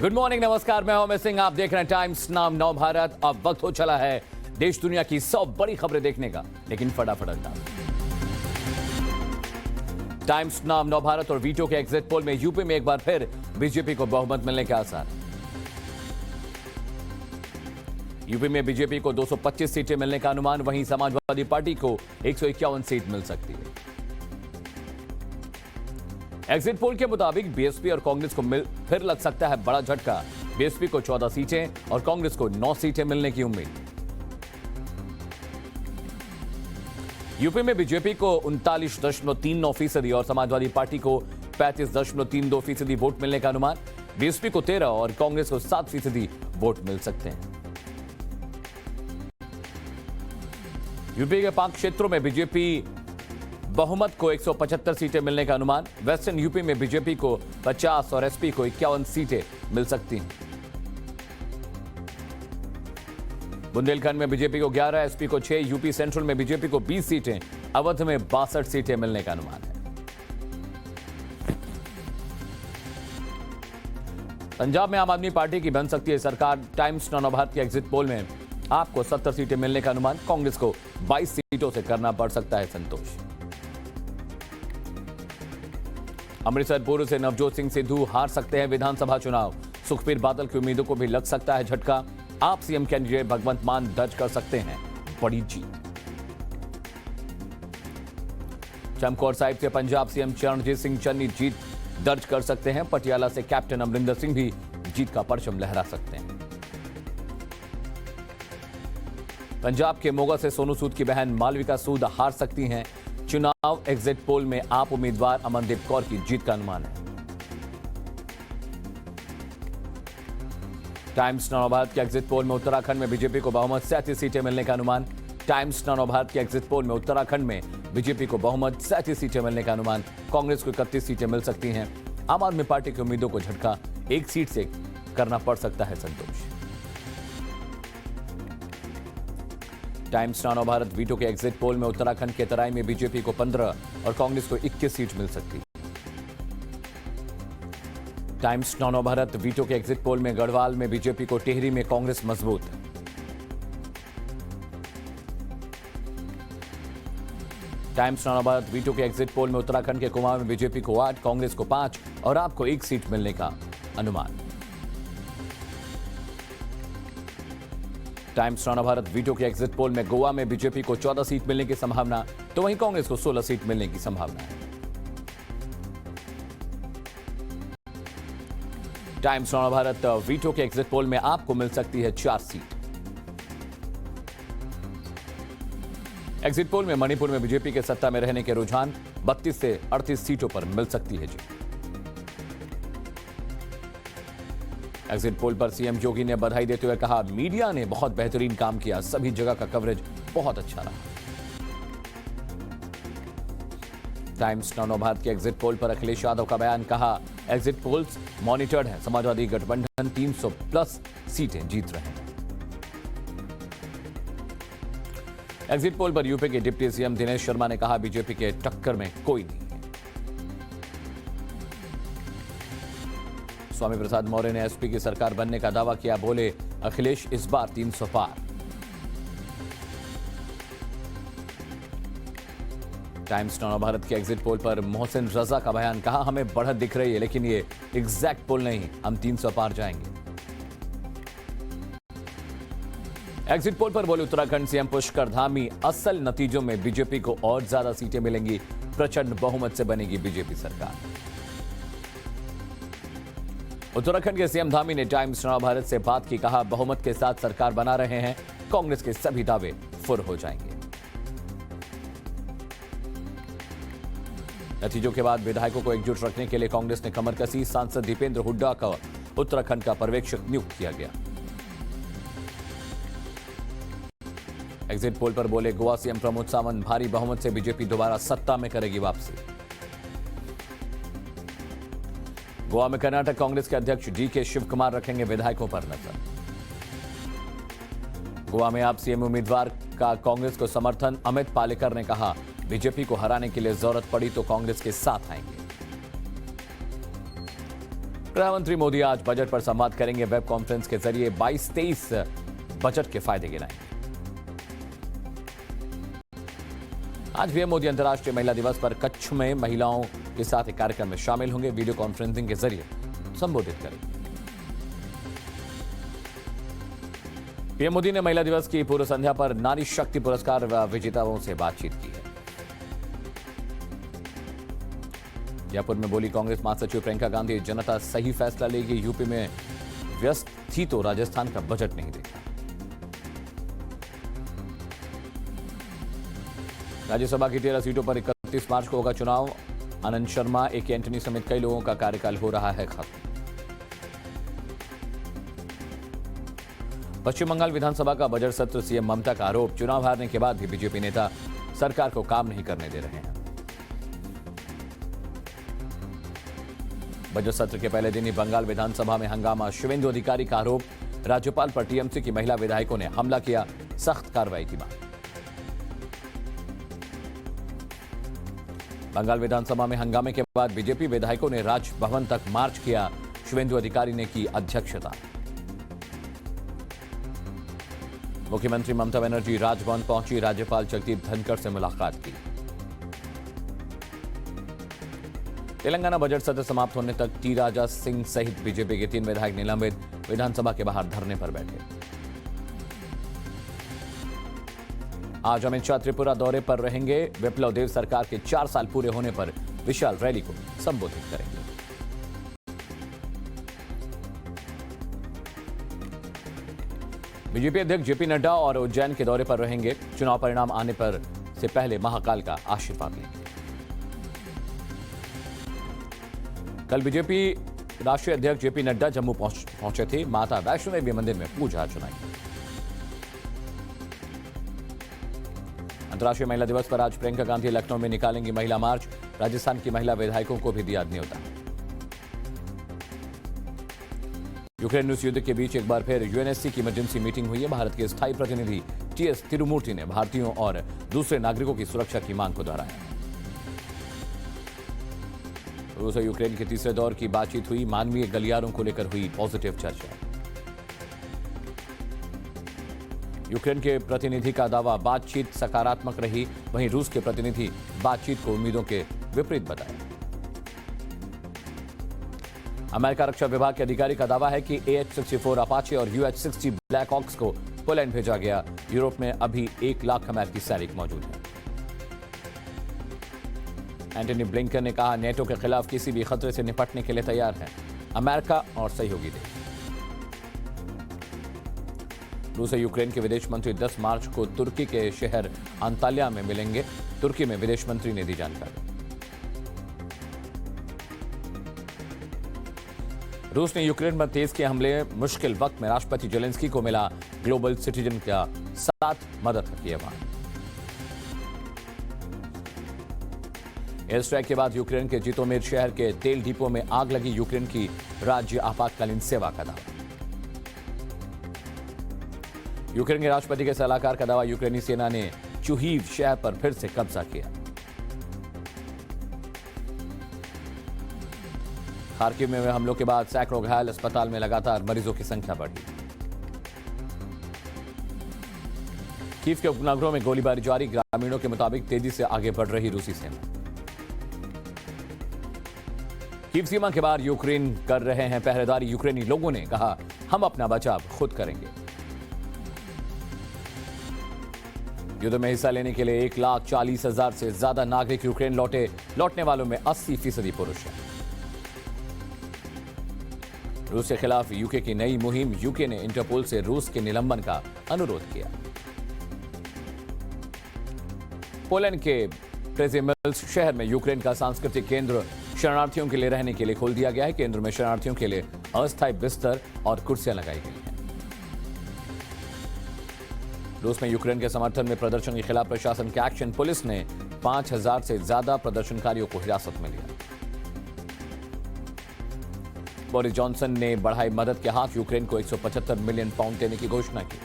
Good morning, नमस्कार। मैं अमित सिंह, आप देख रहे हैं टाइम्स नाम नव भारत। अब वक्त हो चला है देश दुनिया की 100 बड़ी खबरें देखने का, लेकिन फटाफट अंदाज। टाइम्स नाम नव भारत और वीटो के एग्जिट पोल में यूपी में एक बार फिर बीजेपी को बहुमत मिलने के आसार। यूपी में बीजेपी को 225 सीटें मिलने का अनुमान, वहीं समाजवादी पार्टी को 151 सीट मिल सकती है। एग्जिट पोल के मुताबिक बीएसपी और कांग्रेस को फिर लग सकता है बड़ा झटका। बीएसपी को 14 सीटें और कांग्रेस को 9 सीटें मिलने की उम्मीद। यूपी में बीजेपी को 39.39% और समाजवादी पार्टी को 35.32% वोट मिलने का अनुमान। बीएसपी को 13 और कांग्रेस को 7% वोट मिल सकते हैं। यूपी के 5 क्षेत्रों में बीजेपी बहुमत को 175 सीटें मिलने का अनुमान। वेस्टर्न यूपी में बीजेपी को 50 और एसपी को 51 सीटें मिल सकती हैं। बुंदेलखंड में बीजेपी को 11, एसपी को 6, यूपी सेंट्रल में बीजेपी को 20 सीटें, अवध में 62 सीटें मिलने का अनुमान है। पंजाब में आम आदमी पार्टी की बन सकती है सरकार। टाइम्स नव भारत के एग्जिट पोल में आपको 70 सीटें मिलने का अनुमान। कांग्रेस को 22 सीटों से करना पड़ सकता है संतोष। अमृतसर पूर्व से नवजोत सिंह सिद्धू हार सकते हैं विधानसभा चुनाव। सुखबीर बादल की उम्मीदों को भी लग सकता है झटका। आप सीएम कैंडिडेट भगवंत मान दर्ज कर सकते हैं बड़ी जीत। चमकौर साहिब से पंजाब सीएम चरणजीत सिंह चन्नी जीत दर्ज कर सकते हैं। पटियाला से कैप्टन अमरिंदर सिंह भी जीत का परचम लहरा सकते हैं। पंजाब के मोगा से सोनू सूद की बहन मालविका सूद हार सकती हैं चुनाव। एग्जिट पोल में आप उम्मीदवार अमनदीप कौर की जीत का अनुमान है। टाइम्स नव भारत के एग्जिट पोल में उत्तराखंड में बीजेपी को बहुमत 37 सीटें मिलने का अनुमान। टाइम्स नव भारत के एग्जिट पोल में उत्तराखंड में बीजेपी को बहुमत 37 सीटें मिलने का अनुमान। कांग्रेस को 31 सीटें मिल सकती हैं। आम आदमी पार्टी की उम्मीदों को झटका, 1 सीट से करना पड़ सकता है संतोष। टाइम्स नव भारत वीटो के एग्जिट पोल में उत्तराखंड के तराई में बीजेपी को 15 और कांग्रेस को 21 सीट मिल सकती है। टाइम्स नव भारत वीटो के एग्जिट पोल में गढ़वाल में बीजेपी को, टिहरी में कांग्रेस मजबूत। टाइम्स नव भारत वीटो के एग्जिट पोल में उत्तराखंड के कुमाऊं में बीजेपी को 8, कांग्रेस को 5 और आपको 1 सीट मिलने का अनुमान। टाइम्स नव भारत वीटो के एग्जिट पोल में गोवा में बीजेपी को 14 सीट मिलने की संभावना, तो वहीं कांग्रेस को 16 सीट मिलने की संभावना है। टाइम्स नव भारत वीटो के एग्जिट पोल में आपको मिल सकती है 4 सीट। एग्जिट पोल में मणिपुर में बीजेपी के सत्ता में रहने के रुझान, 32 से 38 सीटों पर मिल सकती है जीत। एग्जिट पोल पर सीएम योगी ने बधाई देते हुए कहा, मीडिया ने बहुत बेहतरीन काम किया, सभी जगह का कवरेज बहुत अच्छा रहा। टाइम्स नव भारत के एग्जिट पोल पर अखिलेश यादव का बयान, कहा एग्जिट पोल्स मॉनिटर्ड है, समाजवादी गठबंधन 300+ सीटें जीत रहे हैं। एग्जिट पोल पर यूपी के डिप्टी सीएम दिनेश शर्मा ने कहा, बीजेपी के टक्कर में कोई नहीं। स्वामी प्रसाद मौर्य ने एसपी की सरकार बनने का दावा किया, बोले अखिलेश इस बार 300 पार। टाइम्स नव भारत के एग्जिट पोल पर मोहसिन रजा का बयान, कहा हमें बढ़त दिख रही है लेकिन ये एग्जैक्ट पोल नहीं, हम 300 पार जाएंगे। एग्जिट पोल पर बोले उत्तराखंड सीएम पुष्कर धामी, असल नतीजों में बीजेपी को और ज्यादा सीटें मिलेंगी, प्रचंड बहुमत से बनेगी बीजेपी सरकार। उत्तराखंड के सीएम धामी ने टाइम्स नव भारत से बात की, कहा बहुमत के साथ सरकार बना रहे हैं, कांग्रेस के सभी दावे फुर हो जाएंगे। नतीजों के बाद विधायकों को एकजुट रखने के लिए कांग्रेस ने कमर कसी। सांसद दीपेंद्र हुड्डा का उत्तराखंड का पर्यवेक्षक नियुक्त किया गया। एग्जिट पोल पर बोले गोवा सीएम प्रमोद सावंत, भारी बहुमत से बीजेपी दोबारा सत्ता में करेगी वापसी। गोवा में कर्नाटक कांग्रेस के अध्यक्ष डीके शिव कुमार रखेंगे विधायकों पर नजर। गोवा में आप सीएम उम्मीदवार का कांग्रेस को समर्थन, अमित पालेकर ने कहा बीजेपी को हराने के लिए जरूरत पड़ी तो कांग्रेस के साथ आएंगे। प्रधानमंत्री मोदी आज बजट पर संवाद करेंगे। वेब कॉन्फ्रेंस के जरिए 22-23 बजट के फायदे गिनाएंगे। आज पीएम मोदी अंतर्राष्ट्रीय महिला दिवस पर कच्छ में महिलाओं के साथ एक कार्यक्रम में शामिल होंगे। वीडियो कॉन्फ्रेंसिंग के जरिए संबोधित करेंगे। पीएम मोदी ने महिला दिवस की पूर्व संध्या पर नारी शक्ति पुरस्कार विजेताओं से बातचीत की है। जयपुर में बोली कांग्रेस महासचिव प्रियंका गांधी, जनता सही फैसला लेगी। यूपी में व्यस्त थी तो राजस्थान का बजट नहीं देखा। राज्यसभा की 13 सीटों पर 31 मार्च को होगा चुनाव। आनंद शर्मा, ए.के. एंटनी समेत कई लोगों का कार्यकाल हो रहा है खत्म। पश्चिम बंगाल विधानसभा का बजट सत्र, सीएम ममता का आरोप, चुनाव हारने के बाद भी बीजेपी नेता सरकार को काम नहीं करने दे रहे हैं। बजट सत्र के पहले दिन ही बंगाल विधानसभा में हंगामा, शुवेंदु अधिकारी का आरोप, राज्यपाल पर टीएमसी की महिला विधायकों ने हमला किया, सख्त कार्रवाई की मांग। बंगाल विधानसभा में हंगामे के बाद बीजेपी विधायकों ने राजभवन तक मार्च किया, शुवेंदु अधिकारी ने की अध्यक्षता। मुख्यमंत्री ममता बनर्जी राजभवन पहुंची, राज्यपाल जगदीप धनखड़ से मुलाकात की। तेलंगाना बजट सत्र समाप्त होने तक टी राजा सिंह सहित बीजेपी के 3 विधायक निलंबित, विधानसभा के बाहर धरने पर बैठे। आज अमित शाह त्रिपुरा दौरे पर रहेंगे। विप्लव देव सरकार के 4 साल पूरे होने पर विशाल रैली को संबोधित करेंगे। बीजेपी अध्यक्ष जेपी नड्डा और उज्जैन के दौरे पर रहेंगे। चुनाव परिणाम आने पर से पहले महाकाल का आशीर्वाद लेंगे। कल बीजेपी राष्ट्रीय अध्यक्ष जेपी नड्डा जम्मू पहुंचे थे। माता वैष्णो देवी मंदिर में पूजा अर्चना की। अंतर्राष्ट्रीय महिला दिवस पर आज प्रियंका गांधी लखनऊ में निकालेंगी महिला मार्च। राजस्थान की महिला विधायकों को भी दिया न्योता। यूक्रेन रूस युद्ध के बीच एक बार फिर यूएनएससी की इमरजेंसी मीटिंग हुई है। भारत के स्थायी प्रतिनिधि टीएस तिरुमूर्ति ने भारतीयों और दूसरे नागरिकों की सुरक्षा की मांग को दोहराया। रूस और यूक्रेन के तीसरे दौर की बातचीत हुई। मानवीय गलियारों को लेकर हुई पॉजिटिव चर्चा। यूक्रेन के प्रतिनिधि का दावा, बातचीत सकारात्मक रही। वहीं रूस के प्रतिनिधि बातचीत को उम्मीदों के विपरीत बताया। अमेरिका रक्षा विभाग के अधिकारी का दावा है कि AH-64 अपाचे और UH-60 ब्लैक हॉक्स को पोलैंड भेजा गया। यूरोप में अभी 1 लाख अमेरिकी सैनिक मौजूद हैं। एंटनी ब्लिंकन ने कहा, नेटो के खिलाफ किसी भी खतरे से निपटने के लिए तैयार है अमेरिका और सहयोगी देश। रूस और यूक्रेन के विदेश मंत्री 10 मार्च को तुर्की के शहर अंताल्या में मिलेंगे। तुर्की में विदेश मंत्री ने दी जानकारी। रूस ने यूक्रेन पर तेज किए हमले। मुश्किल वक्त में राष्ट्रपति जेलेंस्की को मिला ग्लोबल सिटीजन का साथ मदद की आह्वान। एयर स्ट्राइक के बाद यूक्रेन के जितोमिर शहर के तेल डिपो में आग लगी। यूक्रेन की राज्य आपातकालीन सेवा का दावा। यूक्रेन के राष्ट्रपति के सलाहकार का दावा, यूक्रेनी सेना ने चुहीव शहर पर फिर से कब्जा किया। खार्किव में हुए हमलों के बाद सैकड़ों घायल, अस्पताल में लगातार मरीजों की संख्या बढ़ी। कीव के उपनगरों में गोलीबारी जारी। ग्रामीणों के मुताबिक तेजी से आगे बढ़ रही रूसी सेना। कीव सीमा के बाहर यूक्रेन कर रहे हैं पहरेदारी। यूक्रेनी लोगों ने कहा, हम अपना बचाव खुद करेंगे। युद्ध में हिस्सा लेने के लिए 1,40,000 से ज्यादा नागरिक यूक्रेन लौटे। लौटने वालों में 80% पुरुष हैं। रूस के खिलाफ यूके की नई मुहिम। यूके ने इंटरपोल से रूस के निलंबन का अनुरोध किया। पोलैंड के प्रेजेमिल्स शहर में यूक्रेन का सांस्कृतिक केंद्र शरणार्थियों के लिए रहने के लिए खोल दिया गया है। केंद्र में शरणार्थियों के लिए अस्थायी बिस्तर और कुर्सियां लगाई गई हैं। रूस में यूक्रेन के समर्थन में प्रदर्शन के खिलाफ प्रशासन के एक्शन। पुलिस ने 5,000 से ज्यादा प्रदर्शनकारियों को हिरासत में लिया। बोरिस जॉनसन ने बढ़ाई मदद के हाथ। यूक्रेन को 175 मिलियन पाउंड देने की घोषणा की।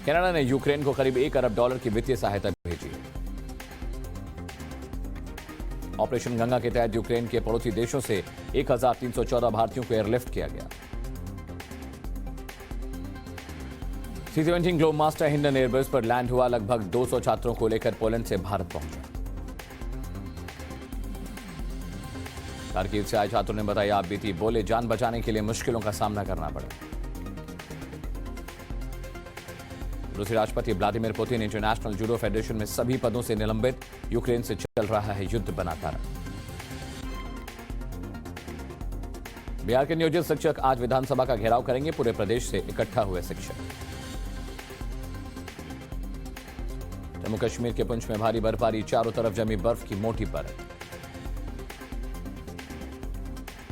कनाडा ने यूक्रेन को करीब $1 अरब की वित्तीय सहायता भेजी। ऑपरेशन गंगा के तहत यूक्रेन के पड़ोसी देशों से 1314 भारतीयों को एयरलिफ्ट किया गया। C-17 globe master Hindon airbase पर लैंड हुआ। लगभग 200 छात्रों को लेकर पोलैंड से भारत पहुंचा। कारगिल से आए छात्रों ने बताया, आप बीती, बोले जान बचाने के लिए मुश्किलों का सामना करना पड़ा। रूसी राष्ट्रपति Vladimir Putin international judo federation में सभी पदों से निलंबित। यूक्रेन से चल रहा है युद्ध बनाता रहा। बिहार के नियोजित शिक्षक आज विधानसभा का घेराव करेंगे। पूरे प्रदेश से इकट्ठा हुए शिक्षक। जम्मू कश्मीर के पुंछ में भारी बर्फबारी, चारों तरफ जमी बर्फ की मोटी परत।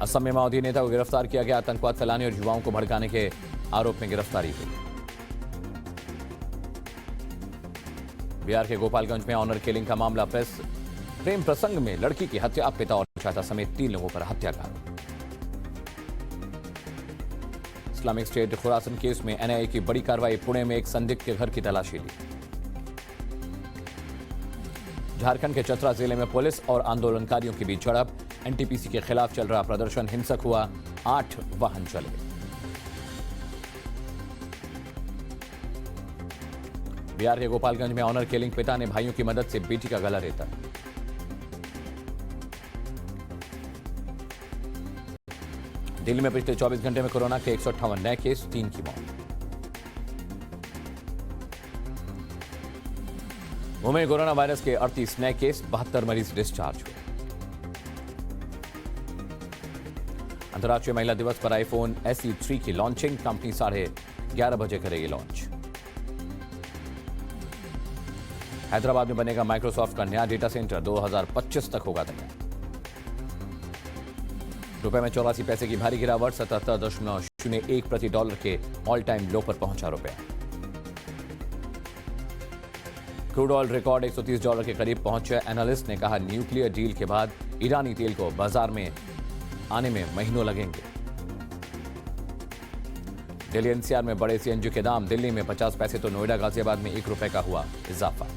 असम में माओवादी नेता को गिरफ्तार किया गया। आतंकवाद फैलाने और युवाओं को भड़काने के आरोप में गिरफ्तारी हुई। बिहार के गोपालगंज में ऑनर किलिंग का मामला। प्रेम प्रसंग में लड़की की हत्या, पिता और चाचा समेत 3 लोगों पर हत्या का आरोप। इस्लामिक स्टेट खुरासन केस में एनआईए की बड़ी कार्रवाई। पुणे में एक संदिग्ध के घर की तलाशी ली। झारखंड के चतरा जिले में पुलिस और आंदोलनकारियों के बीच झड़प। एनटीपीसी के खिलाफ चल रहा प्रदर्शन हिंसक हुआ। 8 वाहन चले। बिहार के गोपालगंज में ऑनर किलिंग, पिता ने भाइयों की मदद से बेटी का गला रेता। दिल्ली में पिछले 24 घंटे में कोरोना के 158 नए केस, 3 की मौत। मुंबई में कोरोना वायरस के 38 नए केस, 72 मरीज डिस्चार्ज हुए। अंतर्राष्ट्रीय महिला दिवस पर आईफोन SE 3 की लॉन्चिंग। कंपनी 11:30 बजे करेगी लॉन्च। हैदराबाद में बनेगा माइक्रोसॉफ्ट का नया डेटा सेंटर। 2025 तक होगा तैयार। रुपए में 84 पैसे की भारी गिरावट। 77.01 प्रति डॉलर के ऑल टाइम लो पर पहुंचा रुपया। क्रूड ऑयल रिकॉर्ड $130 के करीब पहुंचे। एनालिस्ट ने कहा, न्यूक्लियर डील के बाद ईरानी तेल को बाजार में आने में महीनों लगेंगे। दिल्ली एनसीआर में बढ़े सीएनजी के दाम। दिल्ली में 50 पैसे तो नोएडा गाजियाबाद में ₹1 का हुआ इजाफा।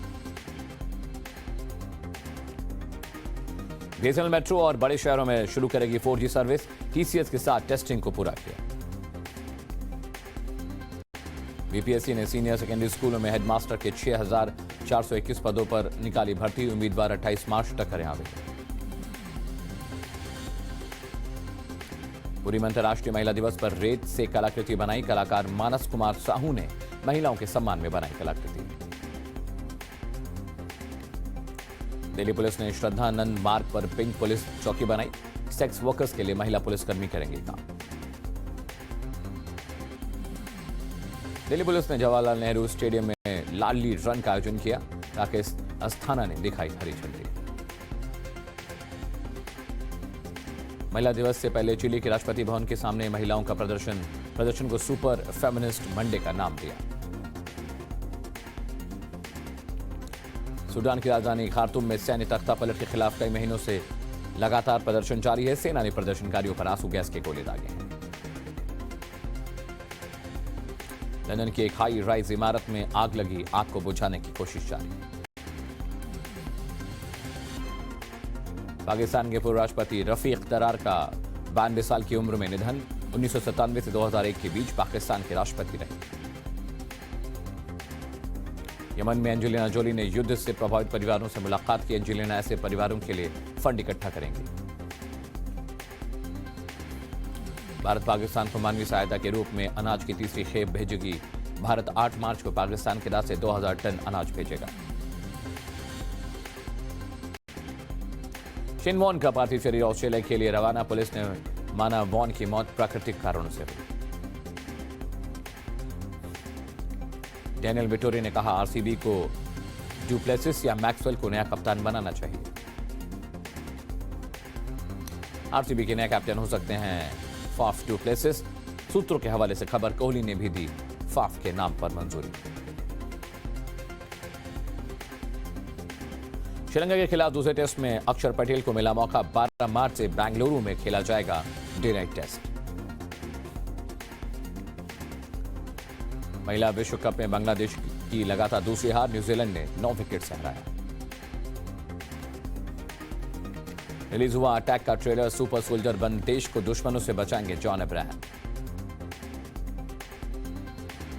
बीएसएनएल मेट्रो और बड़े शहरों में शुरू करेगी 4G सर्विस। टीसीएस के साथ टेस्टिंग को पूरा किया। बीपीएससी ने सीनियर सेकेंडरी स्कूलों में हेडमास्टर के 6,421 पदों पर निकाली भर्ती। उम्मीदवार 28 मार्च तक करें आवेदन। पूरी में अंतर्राष्ट्रीय महिला दिवस पर रेत से कलाकृति बनाई। कलाकार मानस कुमार साहू ने महिलाओं के सम्मान में बनाई कलाकृति। दिल्ली पुलिस ने श्रद्धानंद मार्ग पर पिंक पुलिस चौकी बनाई। सेक्स वर्कर्स के लिए महिला पुलिसकर्मी करेंगे काम। दिल्ली पुलिस ने जवाहरलाल नेहरू स्टेडियम में लाडली रन का आयोजन किया। राकेश अस्थाना ने दिखाई हरी झंडी। महिला दिवस से पहले चिली के राष्ट्रपति भवन के सामने महिलाओं का प्रदर्शन को सुपर फेमिनिस्ट मंडे का नाम दिया। सूडान की राजधानी खार्तूम में सैन्य तख्तापलट के खिलाफ कई महीनों से लगातार प्रदर्शन जारी है। सेना ने प्रदर्शनकारियों पर आंसू गैस के गोले दागे हैं। लंदन की एक हाई राइज इमारत में आग लगी। आग को बुझाने की कोशिश जारी। पाकिस्तान के पूर्व राष्ट्रपति रफीक दरार का 92 साल की उम्र में निधन। 1997 से 2001 के बीच पाकिस्तान के राष्ट्रपति रहे। यमन में एंजेलिना जोली ने युद्ध से प्रभावित परिवारों से मुलाकात की। एंजेलिना ऐसे परिवारों के लिए फंड इकट्ठा करेंगी। भारत पाकिस्तान को मानवीय सहायता के रूप में अनाज की तीसरी खेप भेजेगी। भारत 8 मार्च को पाकिस्तान के रास्ते 2000 टन अनाज भेजेगा। शेन वॉर्न का पार्थिव शरीर ऑस्ट्रेलिया के लिए रवाना। पुलिस ने माना वॉर्न की मौत प्राकृतिक कारणों से हुई। डैनियल विटोरी ने कहा, आरसीबी को डुप्लेसिस या मैक्सवेल को नया कप्तान बनाना चाहिए। आरसीबी के नए कैप्टन हो सकते हैं फाफ डुप्लेसिस। सूत्रों के हवाले से खबर, कोहली ने भी दी फाफ के नाम पर मंजूरी। श्रीलंका के खिलाफ दूसरे टेस्ट में अक्षर पटेल को मिला मौका। 12 मार्च से बेंगलुरु में खेला जाएगा डे नाइट टेस्ट। महिला विश्व कप में बांग्लादेश की लगातार दूसरी हार। न्यूजीलैंड ने 9 विकेट से हराया। रिलीज हुआ अटैक का ट्रेलर, सुपर सोल्जर बन देश को दुश्मनों से बचाएंगे जॉन अब्राहम।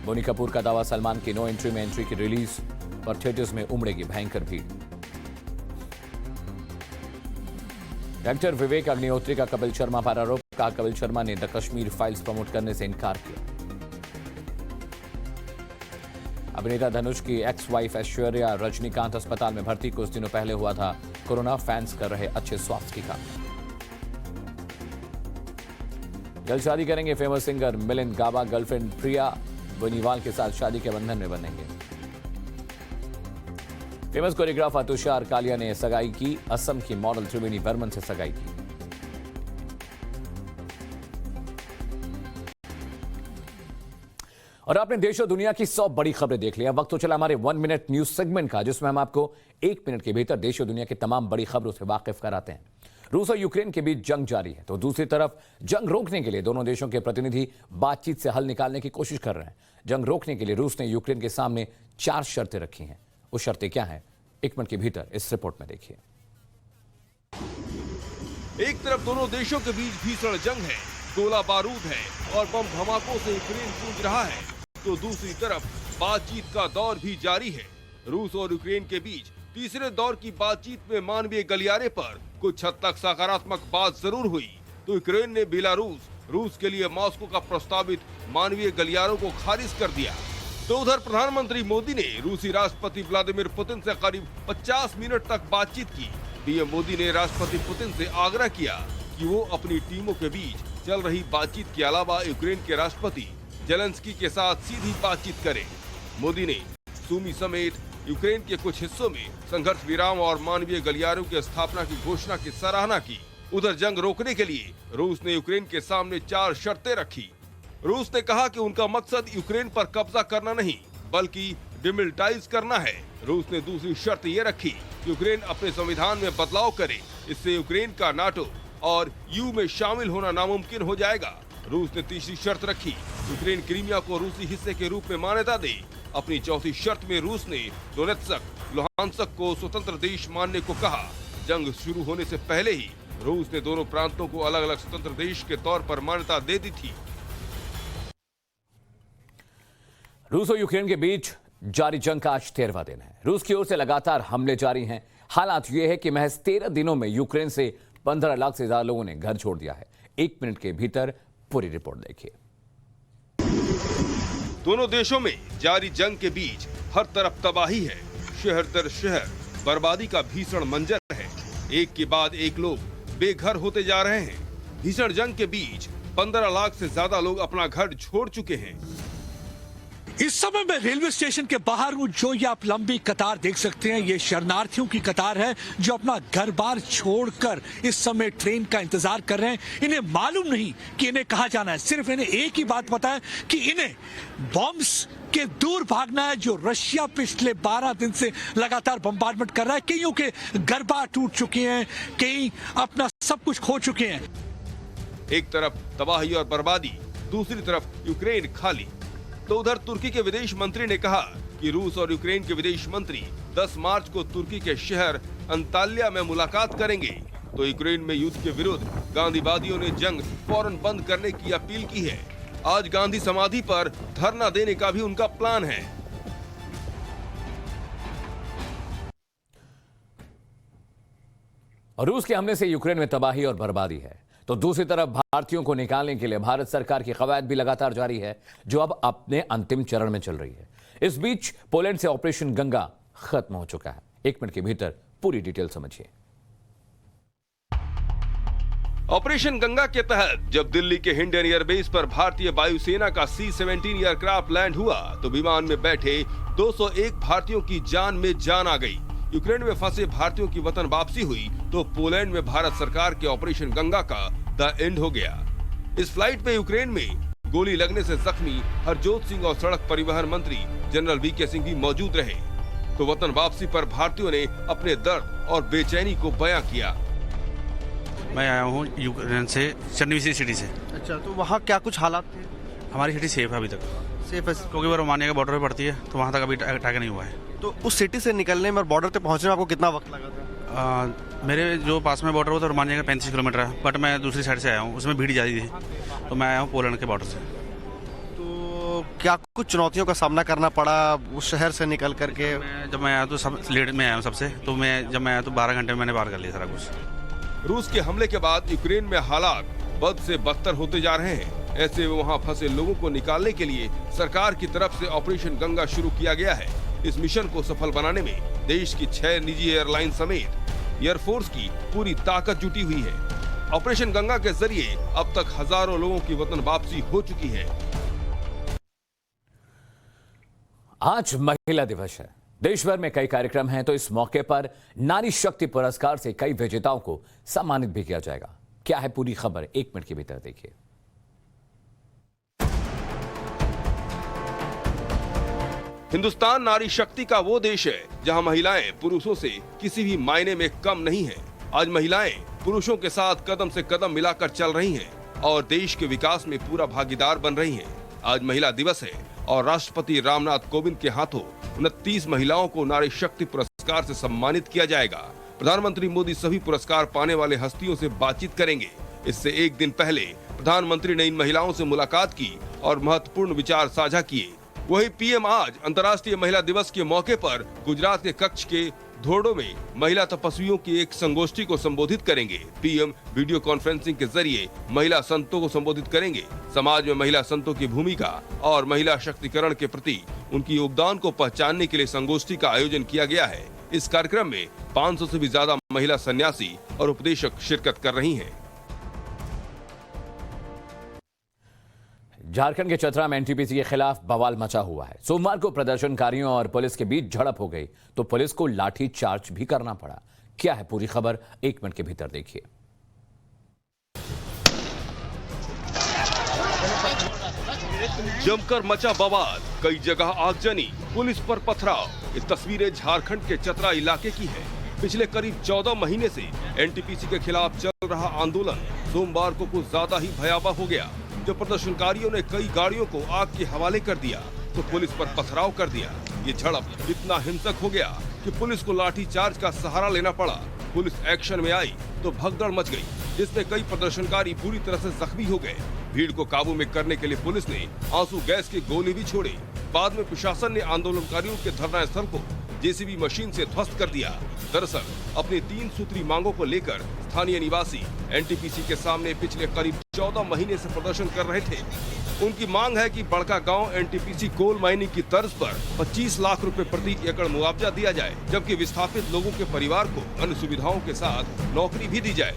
बोनी कपूर का दावा, सलमान की नो एंट्री में एंट्री की रिलीज पर थिएटर्स में उमड़ेगी भयंकर भीड़। एक्टर विवेक अग्निहोत्री का कपिल शर्मा पर आरोप, कहा कपिल शर्मा ने द कश्मीर फाइल्स प्रमोट करने से इनकार किया। अभिनेता धनुष की एक्स वाइफ ऐश्वर्या रजनीकांत अस्पताल में भर्ती, कुछ दिनों पहले हुआ था कोरोना, फैंस कर रहे अच्छे स्वास्थ्य की कामना। जल्द शादी करेंगे फेमस सिंगर मिलिंद गाबा, गर्लफ्रेंड प्रिया बेनीवाल के साथ शादी के बंधन में बनेंगे। फेमस कोरियोग्राफर तुषार कालिया ने सगाई की, असम की मॉडल त्रिवेणी बर्मन से सगाई की। और आपने देश और दुनिया की 100 बड़ी खबरें देख ली। वक्त तो चला हमारे 1 मिनट न्यूज सेगमेंट का, जिसमें हम आपको 1 मिनट के भीतर देश और दुनिया की तमाम बड़ी खबरों से वाकिफ कराते हैं। रूस और यूक्रेन के बीच जंग जारी है, तो दूसरी तरफ जंग रोकने के लिए दोनों देशों के प्रतिनिधि बातचीत से हल निकालने की कोशिश कर रहे हैं। जंग रोकने के लिए रूस ने यूक्रेन के सामने 4 शर्तें रखी हैं। वो शर्तें क्या हैं, 1 मिनट के भीतर इस रिपोर्ट में देखिए। एक तरफ दोनों देशों के बीच भीषण जंग है, गोला बारूद है और बम धमाकों से यूक्रेन जूझ रहा है, तो दूसरी तरफ बातचीत का दौर भी जारी है। रूस और यूक्रेन के बीच तीसरे दौर की बातचीत में मानवीय गलियारे पर कुछ हद तक सकारात्मक बात जरूर हुई, तो यूक्रेन ने बेलारूस रूस के लिए मॉस्को का प्रस्तावित मानवीय गलियारों को खारिज कर दिया। तो उधर प्रधानमंत्री मोदी ने रूसी राष्ट्रपति व्लादिमीर पुतिन से करीब 50 मिनट तक बातचीत की। पीएम मोदी ने राष्ट्रपति पुतिन से आग्रह किया कि वो अपनी टीमों के बीच चल रही बातचीत के अलावा यूक्रेन के राष्ट्रपति जेलेंस्की के साथ सीधी बातचीत करें। मोदी ने सूमी समेत यूक्रेन के कुछ हिस्सों में संघर्ष विराम और मानवीय गलियारों की स्थापना की घोषणा की सराहना की। उधर जंग रोकने के लिए रूस ने यूक्रेन के सामने 4 शर्तें रखी। रूस ने कहा कि उनका मकसद यूक्रेन पर कब्जा करना नहीं, बल्कि डिमिलिटाइज करना है। रूस ने दूसरी शर्त ये रखी कि यूक्रेन अपने संविधान में बदलाव करे, इससे यूक्रेन का नाटो और यूएई में शामिल होना नामुमकिन हो जाएगा। रूस ने तीसरी शर्त रखी, यूक्रेन क्रीमिया को रूसी हिस्से के रूप में मान्यता दे। अपनी चौथी शर्त में रूस ने दोनेत्स्क, लुहांस्क को स्वतंत्र देश मानने को कहा। जंग शुरू होने से पहले ही रूस ने दोनों प्रांतों को अलग अलग स्वतंत्र देश के तौर पर मान्यता दे दी थी। रूस और यूक्रेन के बीच जारी जंग का आज 13वां दिन है। रूस की ओर से लगातार हमले जारी हैं। हालात यह है कि महज 13 दिनों में यूक्रेन से 15 लाख से ज्यादा लोगों ने घर छोड़ दिया है। 1 मिनट के भीतर पूरी रिपोर्ट देखिए। दोनों देशों में जारी जंग के बीच हर तरफ तबाही है। शहर दर शहर बर्बादी का भीषण मंजर है। एक के बाद एक लोग बेघर होते जा रहे हैं। भीषण जंग के बीच 15 लाख से ज्यादा लोग अपना घर छोड़ चुके हैं। इस समय मैं रेलवे स्टेशन के बाहर हूँ। जो ये आप लंबी कतार देख सकते हैं, ये शरणार्थियों की कतार है जो अपना घर बार छोड़कर इस समय ट्रेन का इंतजार कर रहे हैं। इन्हें मालूम नहीं कि इन्हें कहाँ जाना है, सिर्फ इन्हें एक ही बात पता है कि इन्हें बॉम्ब्स के दूर भागना है, जो रशिया पिछले 12 दिन से लगातार बम्बार्डमेंट कर रहा है। कईयों के घर बार टूट चुके हैं, कई अपना सब कुछ खो चुके हैं। एक तरफ तबाही और बर्बादी, दूसरी तरफ यूक्रेन खाली। तो उधर तुर्की के विदेश मंत्री ने कहा कि रूस और यूक्रेन के विदेश मंत्री 10 मार्च को तुर्की के शहर अंताल्या में मुलाकात करेंगे। तो यूक्रेन में युद्ध के विरुद्ध गांधीवादियों ने जंग फौरन बंद करने की अपील की है। आज गांधी समाधि पर धरना देने का भी उनका प्लान है। रूस के हमले से यूक्रेन में तबाही और बर्बादी है, तो दूसरी तरफ भारतीयों को निकालने के लिए भारत सरकार की कवायद भी लगातार जारी है, जो अब अपने अंतिम चरण में चल रही है। इस बीच पोलैंड से ऑपरेशन गंगा खत्म हो चुका है। 1 मिनट के भीतर पूरी डिटेल समझिए। ऑपरेशन गंगा के तहत जब दिल्ली के हिंडन एयरबेस पर भारतीय वायुसेना का C-17 एयरक्राफ्ट लैंड हुआ, तो विमान में बैठे 201 भारतीयों की जान में जान आ गई। यूक्रेन में फंसे भारतीयों की वतन वापसी हुई, तो पोलैंड में भारत सरकार के ऑपरेशन गंगा का द एंड हो गया। इस फ्लाइट में यूक्रेन में गोली लगने से जख्मी हरजोत सिंह और सड़क परिवहन मंत्री जनरल वीके सिंह भी मौजूद रहे। तो वतन वापसी पर भारतीयों ने अपने दर्द और बेचैनी को बयां किया। मैं आया हूँ यूक्रेन से, चर्निविसी सिटी से। अच्छा, तो वहाँ क्या कुछ हालात थे? हमारी सिटी सेफ है अभी तक। सेफ है क्योंकि वो रोमानिया के बॉर्डर पे पड़ती है, तो वहाँ तक अभी अटैक नहीं हुआ है। तो उस सिटी से निकलने में और बॉर्डर पे पहुँचने में आपको कितना वक्त लगा था? मेरे जो पास में बॉर्डर वो तो रोमानिया का 35 किलोमीटर है, बट मैं दूसरी साइड से आया हूँ, उसमें भीड़ ज़्यादा थी, तो मैं आया हूँ पोलैंड के बॉर्डर से। तो क्या कुछ चुनौतियों का सामना करना पड़ा उस शहर से निकल करके? जब मैं आया तो सब लेट में आया हूँ सबसे, तो जब मैं आया तो 12 घंटे में मैंने पार कर लिया सारा कुछ। रूस के हमले के बाद यूक्रेन में हालात बद से बदतर होते जा रहे हैं। ऐसे में वहां फंसे लोगों को निकालने के लिए सरकार की तरफ से ऑपरेशन गंगा शुरू किया गया है। इस मिशन को सफल बनाने में देश की 6 निजी एयरलाइन समेत एयरफोर्स की पूरी ताकत जुटी हुई है। ऑपरेशन गंगा के जरिए अब तक हजारों लोगों की वतन वापसी हो चुकी है। आज महिला दिवस है, देश भर में कई कार्यक्रम हैं, तो इस मौके पर नारी शक्ति पुरस्कार से कई विजेताओं को सम्मानित भी किया जाएगा। क्या है पूरी खबर, 1 मिनट के भीतर देखिए। हिंदुस्तान नारी शक्ति का वो देश है जहां महिलाएं पुरुषों से किसी भी मायने में कम नहीं हैं। आज महिलाएं पुरुषों के साथ कदम से कदम मिलाकर चल रही हैं और देश के विकास में पूरा भागीदार बन रही हैं। आज महिला दिवस है और राष्ट्रपति रामनाथ कोविंद के हाथों 29 महिलाओं को नारी शक्ति पुरस्कार से सम्मानित किया जाएगा। प्रधानमंत्री मोदी सभी पुरस्कार पाने वाले हस्तियों से बातचीत करेंगे। इससे एक दिन पहले प्रधानमंत्री ने इन महिलाओं से मुलाकात की और महत्वपूर्ण विचार साझा किए। वही पीएम आज अंतर्राष्ट्रीय महिला दिवस के मौके पर गुजरात के कच्छ के धोरडो में महिला तपस्वियों की एक संगोष्ठी को संबोधित करेंगे। पीएम वीडियो कॉन्फ्रेंसिंग के जरिए महिला संतों को संबोधित करेंगे। समाज में महिला संतों की भूमिका और महिला शक्तिकरण के प्रति उनकी योगदान को पहचानने के लिए संगोष्ठी का आयोजन किया गया है। इस कार्यक्रम में 500 से भी ज्यादा महिला सन्यासी और उपदेशक शिरकत कर रही हैं। झारखंड के चतरा में एनटीपीसी के खिलाफ बवाल मचा हुआ है। सोमवार को प्रदर्शनकारियों और पुलिस के बीच झड़प हो गई तो पुलिस को लाठी चार्ज भी करना पड़ा। क्या है पूरी खबर, 1 मिनट के भीतर देखिए। जमकर मचा बवाल, कई जगह आगजनी, पुलिस पर पथराव। ये तस्वीरें झारखंड के चतरा इलाके की है। पिछले करीब 14 महीने से एनटीपीसी के खिलाफ चल रहा आंदोलन सोमवार को कुछ ज्यादा ही भयावह हो गया। जब प्रदर्शनकारियों ने कई गाड़ियों को आग के हवाले कर दिया तो पुलिस पर पथराव कर दिया। ये झड़प इतना हिंसक हो गया कि पुलिस को लाठी चार्ज का सहारा लेना पड़ा। पुलिस एक्शन में आई तो भगदड़ मच गई, जिसमें कई प्रदर्शनकारी बुरी तरह से जख्मी हो गए। भीड़ को काबू में करने के लिए पुलिस ने आंसू गैस के गोले भी छोड़े। बाद में प्रशासन ने आंदोलनकारियों के धरना स्थल को जेसीबी मशीन से ध्वस्त कर दिया। दरअसल अपनी 3 सूत्री मांगों को लेकर स्थानीय निवासी एनटीपीसी के सामने पिछले करीब 14 महीने से प्रदर्शन कर रहे थे। उनकी मांग है कि बड़का गांव एनटीपीसी कोल माइनिंग की तर्ज पर 25 लाख रुपए प्रति एकड़ मुआवजा दिया जाए, जबकि विस्थापित लोगों के परिवार को अन्य सुविधाओं के साथ नौकरी भी दी जाए।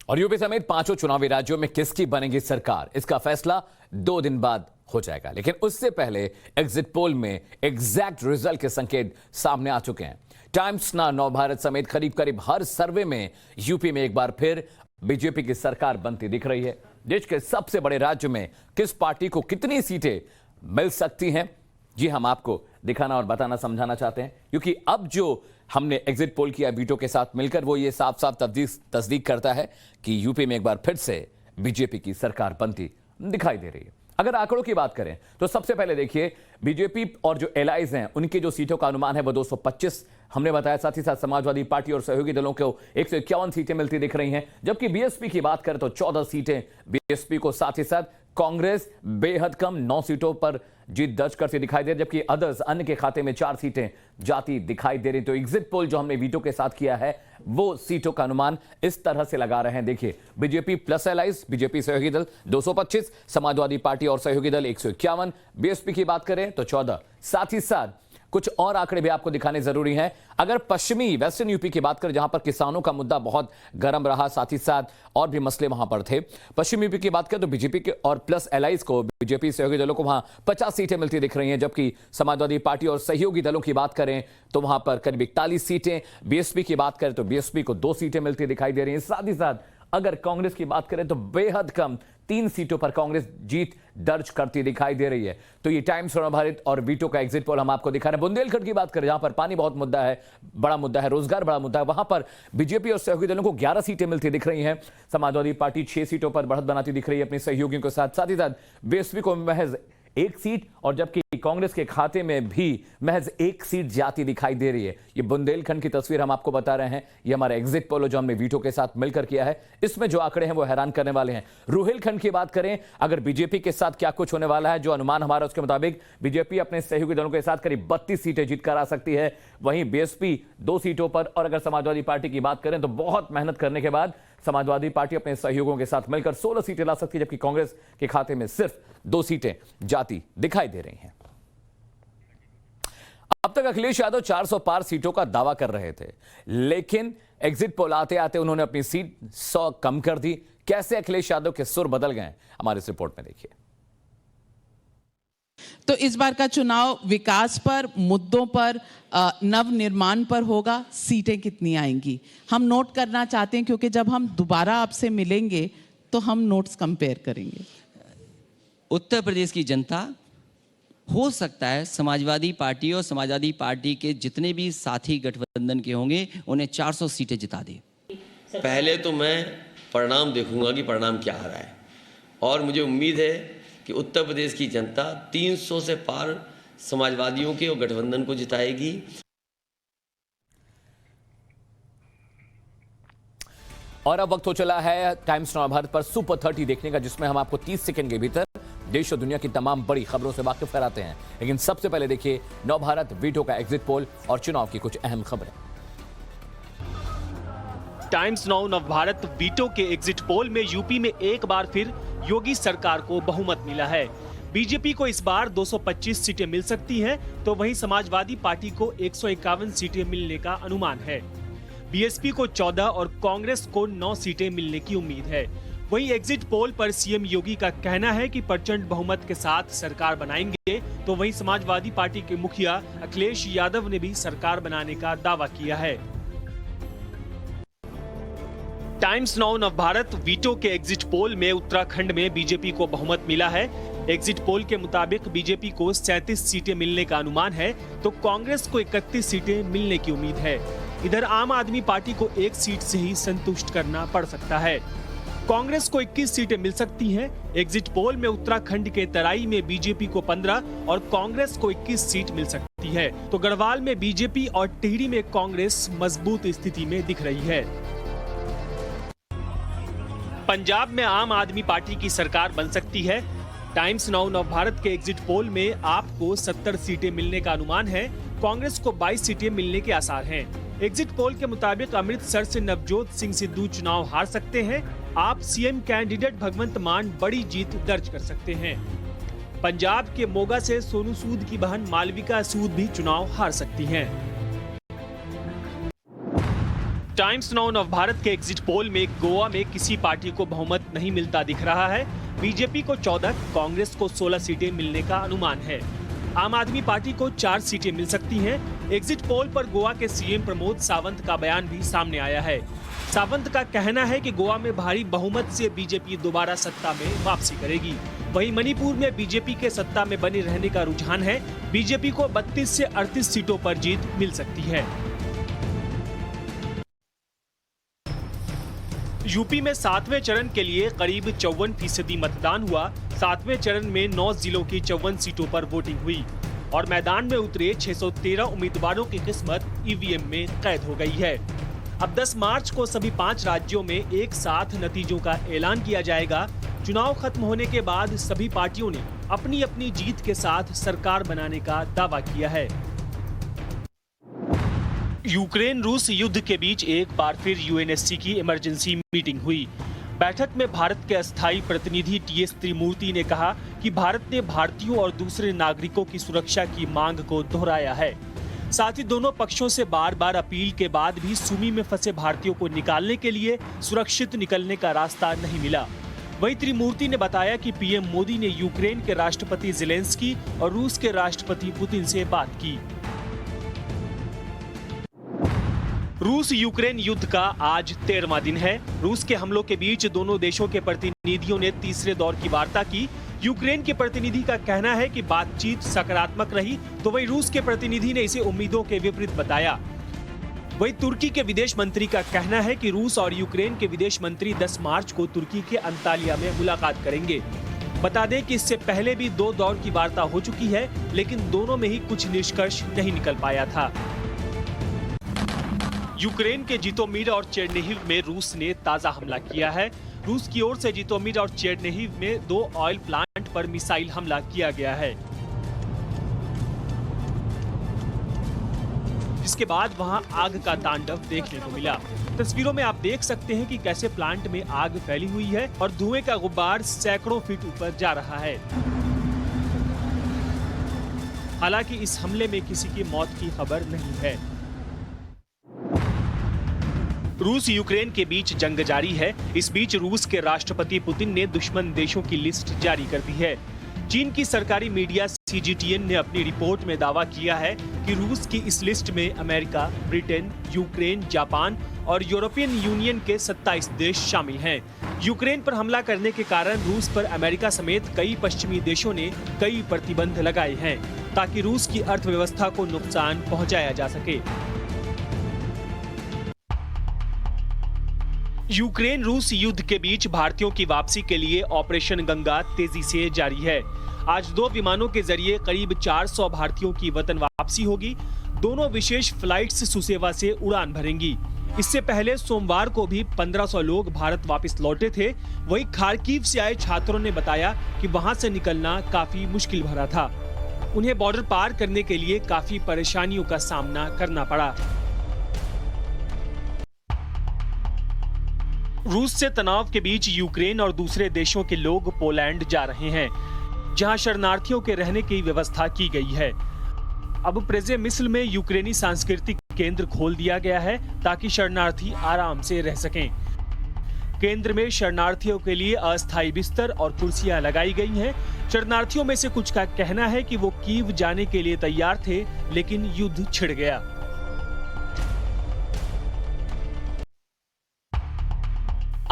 और यूपी समेत 5 चुनावी राज्यों में किसकी बनेगी सरकार, इसका फैसला 2 दिन बाद हो जाएगा। लेकिन उससे पहले एग्जिट पोल में एग्जैक्ट रिजल्ट के संकेत सामने आ चुके हैं। टाइम्स ना नव भारत समेत करीब करीब हर सर्वे में यूपी में एक बार फिर बीजेपी की सरकार बनती दिख रही है। देश के सबसे बड़े राज्य में किस पार्टी को कितनी सीटें मिल सकती हैं, जी हम आपको दिखाना और बताना समझाना चाहते हैं, क्योंकि अब जो हमने एग्जिट पोल किया वीटो के साथ मिलकर वो ये साफ साफ तस्दीक करता है कि यूपी में एक बार फिर से बीजेपी की सरकार बनती दिखाई दे रही है। अगर आंकड़ों की बात करें तो सबसे पहले देखिए बीजेपी और जो एलाइज हैं उनकी जो सीटों का अनुमान है वो 225 हमने बताया। साथ ही साथ समाजवादी पार्टी और सहयोगी दलों को 151 सीटें मिलती दिख रही हैं, जबकि बीएसपी की बात करें तो 14 सीटें बीएसपी को। साथ ही साथ कांग्रेस बेहद कम 9 सीटों पर जीत दर्ज करती दिखाई दे रही, जबकि अदर्स अन्य के खाते में 4 सीटें जाती दिखाई दे रही। तो एग्जिट पोल जो हमने वीटो के साथ किया है वो सीटों का अनुमान इस तरह से लगा रहे हैं। देखिए बीजेपी प्लस एलाइज, बीजेपी सहयोगी दल 225, समाजवादी पार्टी और सहयोगी दल 151, बीएसपी की बात करें तो 14। साथ ही साथ कुछ और आंकड़े भी आपको दिखाने जरूरी हैं। अगर पश्चिमी वेस्टर्न यूपी की बात करें जहां पर किसानों का मुद्दा बहुत गर्म रहा, साथ ही साथ और भी मसले वहां पर थे, पश्चिमी यूपी की बात करें तो बीजेपी के और प्लस एलाइज को, बीजेपी सहयोगी दलों को वहां 50 सीटें मिलती दिख रही हैं, जबकि समाजवादी पार्टी और सहयोगी दलों की बात करें तो वहां पर करीब 41 सीटें। बीएसपी की बात करें तो बीएसपी को 2 सीटें मिलती दिखाई दे रही हैं। साथ ही साथ अगर कांग्रेस की बात करें तो बेहद कम 3 सीटों पर कांग्रेस जीत दर्ज करती दिखाई दे रही है। तो ये टाइम्स नव भारत और वीटो का एग्जिट पोल हम आपको दिखा रहे हैं। बुंदेलखंड की बात करें जहां पर पानी बहुत मुद्दा है, बड़ा मुद्दा है, रोजगार बड़ा मुद्दा है, वहां पर बीजेपी और सहयोगी दलों को 11 सीटें मिलती दिख रही हैं। समाजवादी पार्टी 6 सीटों पर बढ़त बनाती दिख रही है अपने सहयोगियों के साथ। साथ ही साथ बीएसपी को महज एक सीट, और जबकि कांग्रेस के खाते में भी महज एक सीट जाती दिखाई दे रही है। ये बुंदेलखंड की तस्वीर हम आपको बता रहे हैं। ये हमारा एग्जिट पोल जो हमने वीटो के साथ मिलकर किया है, इसमें जो आंकड़े हैं वो हैरान करने वाले हैं। रुहेलखंड की बात करें, अगर बीजेपी के साथ क्या कुछ होने वाला है, जो अनुमान हमारा उसके मुताबिक बीजेपी अपने सहयोगी दलों के साथ करीब 32 सीटें जीत कर आ सकती है। वहीं बीएसपी 2 सीटों पर, और अगर समाजवादी पार्टी की बात करें तो बहुत मेहनत करने के बाद समाजवादी पार्टी अपने सहयोगियों के साथ मिलकर 16 सीटें ला सकती है, जबकि कांग्रेस के खाते में सिर्फ 2 सीटें जाती दिखाई दे रही हैं। अब तक अखिलेश यादव 400 पार सीटों का दावा कर रहे थे, लेकिन एग्जिट पोल आते आते उन्होंने अपनी सीट 100 कम कर दी। कैसे अखिलेश यादव के सुर बदल गए, हमारे इस रिपोर्ट में देखिए। तो इस बार का चुनाव विकास पर, मुद्दों पर, नवनिर्माण पर होगा। सीटें कितनी आएंगी हम नोट करना चाहते हैं, क्योंकि जब हम दोबारा आपसे मिलेंगे तो हम नोट्स कंपेयर करेंगे। उत्तर प्रदेश की जनता, हो सकता है समाजवादी पार्टी और समाजवादी पार्टी के जितने भी साथी गठबंधन के होंगे, उन्हें 400 सीटें जिता दे। पहले तो मैं परिणाम देखूंगा कि परिणाम क्या आ रहा है, और मुझे उम्मीद है कि उत्तर प्रदेश की जनता 300 से पार समाजवादियों के और गठबंधन को जिताएगी। और अब वक्त हो चला है टाइम्स नाउ भारत पर सुपर 30 देखने का, जिसमें हम आपको 30 सेकंड के भीतर देश और दुनिया की तमाम बड़ी खबरों से वाकिफ कराते हैं। लेकिन सबसे पहले देखिए नव भारत वीटो का एग्जिट पोल और चुनाव की कुछ अहम खबरें। टाइम्स नाउ नव भारत वीटो के एग्जिट पोल में यूपी में एक बार फिर योगी सरकार को बहुमत मिला है। बीजेपी को इस बार 225 सीटें मिल सकती हैं, तो वहीं समाजवादी पार्टी को 151 सीटें मिलने का अनुमान है। बीएसपी को 14 और कांग्रेस को 9 सीटें मिलने की उम्मीद है। वहीं एग्जिट पोल पर सीएम योगी का कहना है कि प्रचंड बहुमत के साथ सरकार बनाएंगे, तो वहीं समाजवादी पार्टी के मुखिया अखिलेश यादव ने भी सरकार बनाने का दावा किया है। टाइम्स नाउ नव भारत वीटो के एग्जिट पोल में उत्तराखंड में बीजेपी को बहुमत मिला है। एग्जिट पोल के मुताबिक बीजेपी को 37 सीटें मिलने का अनुमान है, तो कांग्रेस को 31 सीटें मिलने की उम्मीद है। इधर आम आदमी पार्टी को 1 सीट से ही संतुष्ट करना पड़ सकता है। कांग्रेस को 21 सीटें मिल सकती हैं। एग्जिट पोल में उत्तराखंड के तराई में बीजेपी को 15 और कांग्रेस को 21 सीट मिल सकती है, तो गढ़वाल में बीजेपी और टिहरी में कांग्रेस मजबूत स्थिति में दिख रही है। पंजाब में आम आदमी पार्टी की सरकार बन सकती है। टाइम्स नाउ नव भारत के एग्जिट पोल में आपको 70 सीटें मिलने का अनुमान है। कांग्रेस को 22 सीटें मिलने के आसार हैं। एग्जिट पोल के मुताबिक अमृतसर से नवजोत सिंह सिद्धू चुनाव हार सकते हैं। आप सीएम कैंडिडेट भगवंत मान बड़ी जीत दर्ज कर सकते हैं। पंजाब के मोगा से सोनू सूद की बहन मालविका सूद भी चुनाव हार सकती हैं। टाइम्स नाउ नव भारत के एग्जिट पोल में गोवा में किसी पार्टी को बहुमत नहीं मिलता दिख रहा है। बीजेपी को 14, कांग्रेस को 16 सीटें मिलने का अनुमान है। आम आदमी पार्टी को 4 सीटें मिल सकती हैं। एग्जिट पोल पर गोवा के सीएम प्रमोद सावंत का बयान भी सामने आया है। सावंत का कहना है कि गोवा में भारी बहुमत से बीजेपी दोबारा सत्ता में वापसी करेगी। वहीं मणिपुर में बीजेपी के सत्ता में बने रहने का रुझान है। बीजेपी को 32 से 38 सीटों पर जीत मिल सकती है। यूपी में 7वें चरण के लिए करीब 54% मतदान हुआ। 7वें चरण में 9 जिलों की 54 सीटों पर वोटिंग हुई और मैदान में उतरे 613 उम्मीदवारों की किस्मत ईवीएम में कैद हो गई है। अब 10 मार्च को सभी 5 राज्यों में एक साथ नतीजों का ऐलान किया जाएगा। चुनाव खत्म होने के बाद सभी पार्टियों ने अपनी अपनी जीत के साथ सरकार बनाने का दावा किया है। यूक्रेन रूस युद्ध के बीच एक बार फिर यूएनएससी की इमरजेंसी मीटिंग हुई। बैठक में भारत के अस्थायी प्रतिनिधि टीएस त्रिमूर्ति ने कहा कि भारत ने भारतीयों और दूसरे नागरिकों की सुरक्षा की मांग को दोहराया है। साथ ही दोनों पक्षों से बार बार अपील के बाद भी सुमी में फंसे भारतीयों को निकालने के लिए सुरक्षित निकलने का रास्ता नहीं मिला। वहीं त्रिमूर्ति ने बताया कि पीएम मोदी ने यूक्रेन के राष्ट्रपति ज़ेलेंस्की और रूस के राष्ट्रपति पुतिन से बात की। रूस यूक्रेन युद्ध का आज 13वां दिन है। रूस के हमलों के बीच दोनों देशों के प्रतिनिधियों ने तीसरे दौर की वार्ता की। यूक्रेन के प्रतिनिधि का कहना है कि बातचीत सकारात्मक रही, तो वहीं रूस के प्रतिनिधि ने इसे उम्मीदों के विपरीत बताया। वहीं तुर्की के विदेश मंत्री का कहना है कि रूस और यूक्रेन के विदेश मंत्री 10 मार्च को तुर्की के अंतालिया में मुलाकात करेंगे। बता दें कि इससे पहले भी 2 दौर की वार्ता हो चुकी है, लेकिन दोनों में ही कुछ निष्कर्ष नहीं निकल पाया था। यूक्रेन के जिटोमिर और चेरनिहिव में रूस ने ताजा हमला किया है। रूस की ओर से जिटोमिर और चेरनिहिव में 2 ऑयल प्लांट पर मिसाइल हमला किया गया है, जिसके बाद वहां आग का तांडव देखने को मिला। तस्वीरों में आप देख सकते हैं कि कैसे प्लांट में आग फैली हुई है और धुएं का गुब्बार सैकड़ों फीट ऊपर जा रहा है। हालांकि इस हमले में किसी की मौत की खबर नहीं है। रूस यूक्रेन के बीच जंग जारी है। इस बीच रूस के राष्ट्रपति पुतिन ने दुश्मन देशों की लिस्ट जारी कर दी है। चीन की सरकारी मीडिया CGTN ने अपनी रिपोर्ट में दावा किया है कि रूस की इस लिस्ट में अमेरिका, ब्रिटेन, यूक्रेन, जापान और यूरोपियन यूनियन के 27 देश शामिल हैं। यूक्रेन पर हमला करने के कारण रूस पर अमेरिका समेत कई पश्चिमी देशों ने कई प्रतिबंध लगाए हैं, ताकि रूस की अर्थव्यवस्था को नुकसान पहुंचाया जा सके। यूक्रेन रूस युद्ध के बीच भारतीयों की वापसी के लिए ऑपरेशन गंगा तेजी से जारी है। आज 2 विमानों के जरिए करीब 400 भारतीयों की वतन वापसी होगी। दोनों विशेष फ्लाइट्स सुसेवा से उड़ान भरेंगी। इससे पहले सोमवार को भी 1500 लोग भारत वापस लौटे थे। वहीं खार्किव से आए छात्रों ने बताया कि वहां से निकलना काफी मुश्किल भरा था। उन्हें बॉर्डर पार करने के लिए काफी परेशानियों का सामना करना पड़ा। रूस से तनाव के बीच यूक्रेन और दूसरे देशों के लोग पोलैंड जा रहे हैं, जहां शरणार्थियों के रहने की व्यवस्था की गई है। अब प्रेजेमिस्ल में यूक्रेनी सांस्कृतिक केंद्र खोल दिया गया है, ताकि शरणार्थी आराम से रह सकें। केंद्र में शरणार्थियों के लिए अस्थायी बिस्तर और कुर्सियां लगाई गई हैं। शरणार्थियों में से कुछ का कहना है कि वो कीव जाने के लिए तैयार थे, लेकिन युद्ध छिड़ गया।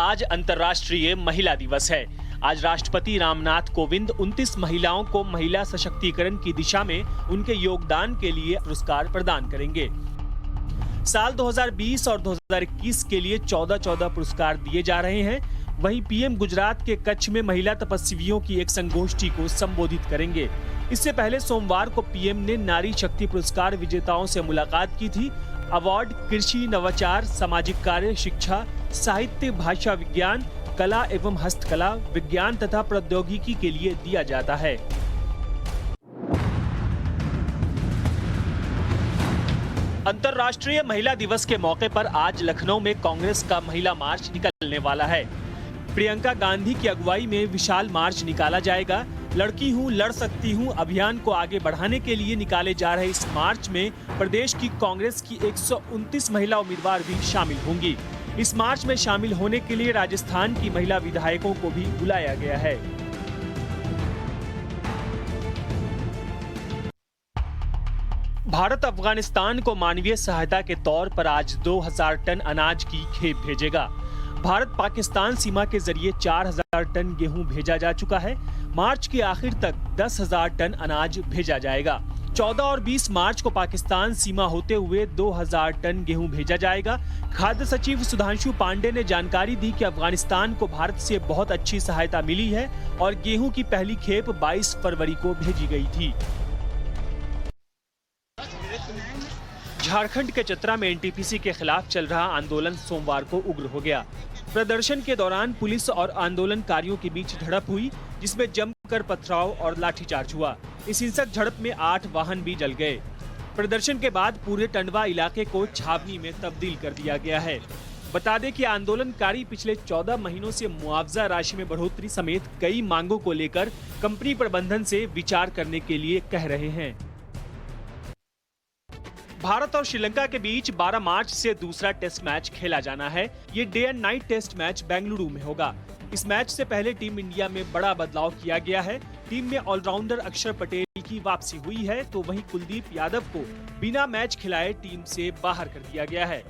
आज अंतर्राष्ट्रीय महिला दिवस है। आज राष्ट्रपति रामनाथ कोविंद 29 महिलाओं को महिला सशक्तिकरण की दिशा में उनके योगदान के लिए पुरस्कार प्रदान करेंगे। साल 2020 और 2021 के लिए 14 पुरस्कार दिए जा रहे हैं। वहीं पीएम गुजरात के कच्छ में महिला तपस्वियों की एक संगोष्ठी को संबोधित करेंगे। इससे पहले सोमवार को पीएम ने नारी शक्ति पुरस्कार विजेताओं से मुलाकात की थी। अवार्ड कृषि, नवाचार, सामाजिक कार्य, शिक्षा, साहित्य, भाषा विज्ञान, कला एवं हस्तकला, विज्ञान तथा प्रौद्योगिकी के लिए दिया जाता है। अंतर्राष्ट्रीय महिला दिवस के मौके पर आज लखनऊ में कांग्रेस का महिला मार्च निकलने वाला है। प्रियंका गांधी की अगुवाई में विशाल मार्च निकाला जाएगा। लड़की हूँ लड़ सकती हूँ अभियान को आगे बढ़ाने के लिए निकाले जा रहे इस मार्च में प्रदेश की कांग्रेस की 129 महिला उम्मीदवार भी शामिल होंगी। इस मार्च में शामिल होने के लिए राजस्थान की महिला विधायकों को भी बुलाया गया है। भारत अफगानिस्तान को मानवीय सहायता के तौर पर आज 2000 टन अनाज की खेप भेजेगा। भारत पाकिस्तान सीमा के जरिए 4000 टन गेहूं भेजा जा चुका है। मार्च के आखिर तक 10,000 टन अनाज भेजा जाएगा। 14 और 20 मार्च को पाकिस्तान सीमा होते हुए 2000 टन गेहूं भेजा जाएगा। खाद्य सचिव सुधांशु पांडे ने जानकारी दी कि अफगानिस्तान को भारत से बहुत अच्छी सहायता मिली है और गेहूं की पहली खेप 22 फरवरी को भेजी गई थी। झारखंड के चतरा में एनटीपीसी के खिलाफ चल रहा आंदोलन सोमवार को उग्र हो गया। प्रदर्शन के दौरान पुलिस और आंदोलनकारियों के बीच झड़प हुई, जिसमें जमकर पथराव और लाठीचार्ज हुआ। इस हिंसक झड़प में 8 वाहन भी जल गए। प्रदर्शन के बाद पूरे टंडवा इलाके को छावनी में तब्दील कर दिया गया है। बता दें कि आंदोलनकारी पिछले 14 महीनों से मुआवजा राशि में बढ़ोतरी समेत कई मांगों को लेकर कंपनी प्रबंधन से विचार करने के लिए कह रहे हैं। भारत और श्रीलंका के बीच 12 मार्च से दूसरा टेस्ट मैच खेला जाना है। ये day and night test match Bengaluru में होगा। इस मैच से पहले टीम इंडिया में बड़ा बदलाव किया गया है। टीम में ऑलराउंडर अक्षर पटेल की वापसी हुई है, तो वहीं कुलदीप यादव को बिना मैच खिलाए टीम से बाहर कर दिया गया है।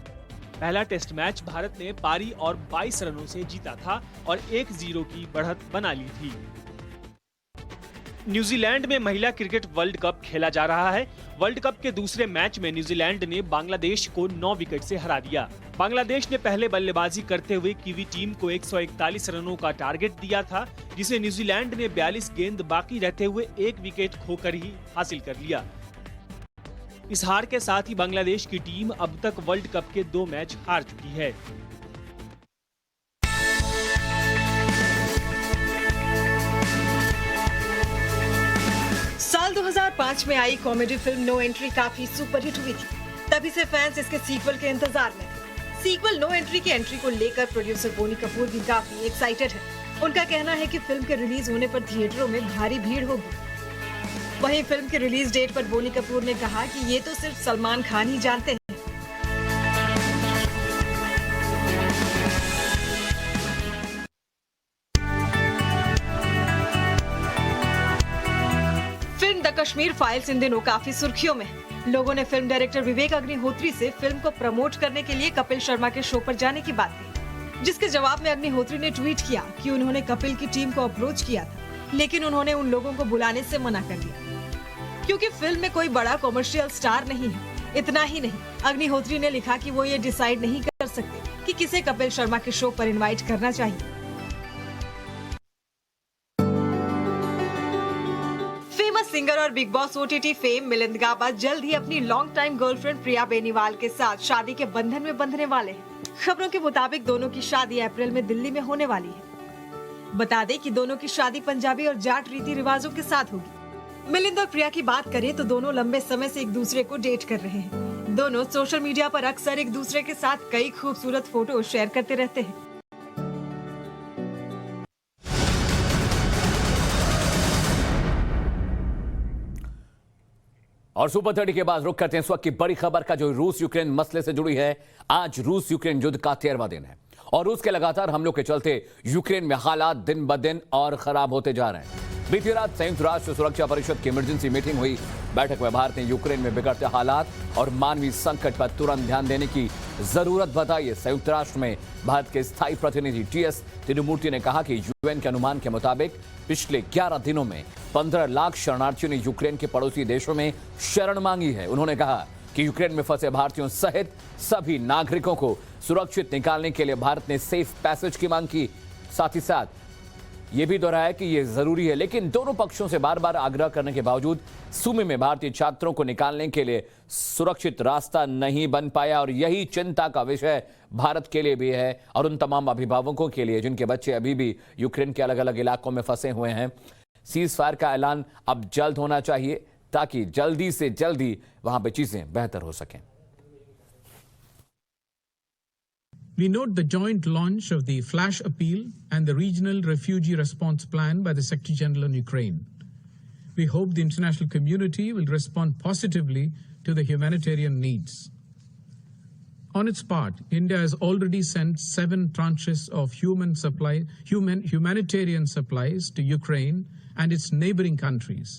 पहला टेस्ट मैच भारत ने पारी और 22 रनों से जीता था और 1-0 की बढ़त बना ली थी। न्यूजीलैंड में महिला क्रिकेट वर्ल्ड कप खेला जा रहा है। वर्ल्ड कप के दूसरे मैच में न्यूजीलैंड ने बांग्लादेश को 9 विकेट से हरा दिया। बांग्लादेश ने पहले बल्लेबाजी करते हुए कीवी टीम को 141 रनों का टारगेट दिया था, जिसे न्यूजीलैंड ने 42 गेंद बाकी रहते हुए 1 विकेट खोकर ही हासिल कर लिया। इस हार के साथ ही बांग्लादेश की टीम अब तक वर्ल्ड कप के 2 मैच हार चुकी है। साल 2005 में आई कॉमेडी फिल्म नो एंट्री काफी सुपरहिट हुई थी। तभी से फैंस इसके सीक्वल के इंतजार में थे। सीक्वल नो एंट्री की एंट्री को लेकर प्रोड्यूसर बोनी कपूर भी काफी एक्साइटेड है। उनका कहना है कि फिल्म के रिलीज होने पर थिएटरों में भारी भीड़ होगी। वहीं फिल्म के रिलीज डेट पर बोनी कपूर ने कहा कि ये तो सिर्फ सलमान खान ही जानते हैं। Film the Kashmir files in दिनों काफी सुर्खियों में है। लोगों ने फिल्म डायरेक्टर विवेक अग्निहोत्री से फिल्म को प्रमोट करने के लिए कपिल शर्मा के शो पर जाने की बात की, जिसके जवाब में अग्निहोत्री ने ट्वीट किया कि उन्होंने कपिल की टीम को अप्रोच किया था, लेकिन उन्होंने उन लोगों को बुलाने से मना कर दिया क्योंकि फिल्म में कोई बड़ा कॉमर्शियल स्टार नहीं है। इतना ही नहीं, अग्निहोत्री ने लिखा कि वो ये डिसाइड नहीं कर सकते कि किसे कपिल शर्मा के शो पर इन्वाइट करना चाहिए। सिंगर और big boss OTT fame Milind Gaba जल्द ही अपनी long time girlfriend Priya Beniwal के साथ शादी के बंधन में बंधने वाले हैं। खबरों के मुताबिक दोनों की शादी अप्रैल में दिल्ली में होने वाली है। बता दें कि दोनों की शादी पंजाबी और जाट रीति रिवाजों के साथ होगी। मिलिंद और प्रिया की बात करें तो दोनों लंबे समय से एक दूसरे को डेट कर रहे हैं। दोनों सोशल मीडिया पर अक्सर एक दूसरे के साथ कई खूबसूरत फोटो शेयर करते रहते हैं। और सुपर 30 के बाद रुक करते हैं इस वक्त की बड़ी खबर का, जो रूस यूक्रेन मसले से जुड़ी है। आज रूस यूक्रेन युद्ध का 13वां दिन है और रूस के लगातार हमलों के चलते यूक्रेन में हालात दिन ब दिन और खराब होते जा रहे हैं। बीती रात संयुक्त राष्ट्र सुरक्षा परिषद की इमरजेंसी मीटिंग हुई। बैठक में भारत ने यूक्रेन में बिगड़ते हालात और मानवीय संकट पर तुरंत ध्यान देने की जरूरत बताई है। संयुक्त राष्ट्र में भारत के स्थायी प्रतिनिधि टीएस तिरुमूर्ति ने कहा कि यूएन के अनुमान के मुताबिक पिछले 11 दिनों में 15 लाख शरणार्थियों ने यूक्रेन के पड़ोसी देशों में शरण मांगी है। उन्होंने कहा कि यूक्रेन में फंसे भारतीयों सहित सभी नागरिकों को सुरक्षित निकालने के लिए भारत ने सेफ पैसेज की मांग की। साथ ही साथ ये भी दोहराया कि ये जरूरी है, लेकिन दोनों पक्षों से बार बार आग्रह करने के बावजूद सूमी में भारतीय छात्रों को निकालने के लिए सुरक्षित रास्ता नहीं बन पाया। और यही चिंता का विषय भारत के लिए भी है और उन तमाम अभिभावकों के लिए जिनके बच्चे अभी भी यूक्रेन के अलग अलग इलाकों में फंसे हुए हैं। सीज फायर का ऐलान अब जल्द होना चाहिए ताकि जल्दी से जल्दी वहां पे चीजें बेहतर हो सकें। We note the joint launch of the Flash Appeal and the Regional Refugee Response Plan by the Secretary General on Ukraine. We hope the international community will respond positively to the humanitarian needs. On its part, India has already sent 7 tranches of humanitarian supplies to Ukraine and its neighboring countries.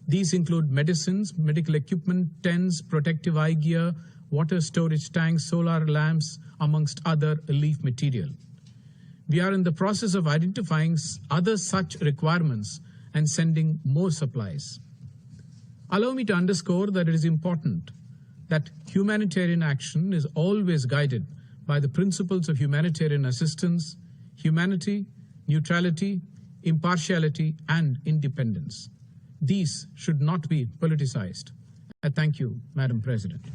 These include medicines, medical equipment, tents, protective eye gear, water storage tanks, solar lamps, amongst other relief material. We are in the process of identifying other such requirements and sending more supplies. Allow me to underscore that it is important that humanitarian action is always guided by the principles of humanitarian assistance, humanity, neutrality, impartiality, and independence. These should not be politicized. I thank you, Madam President.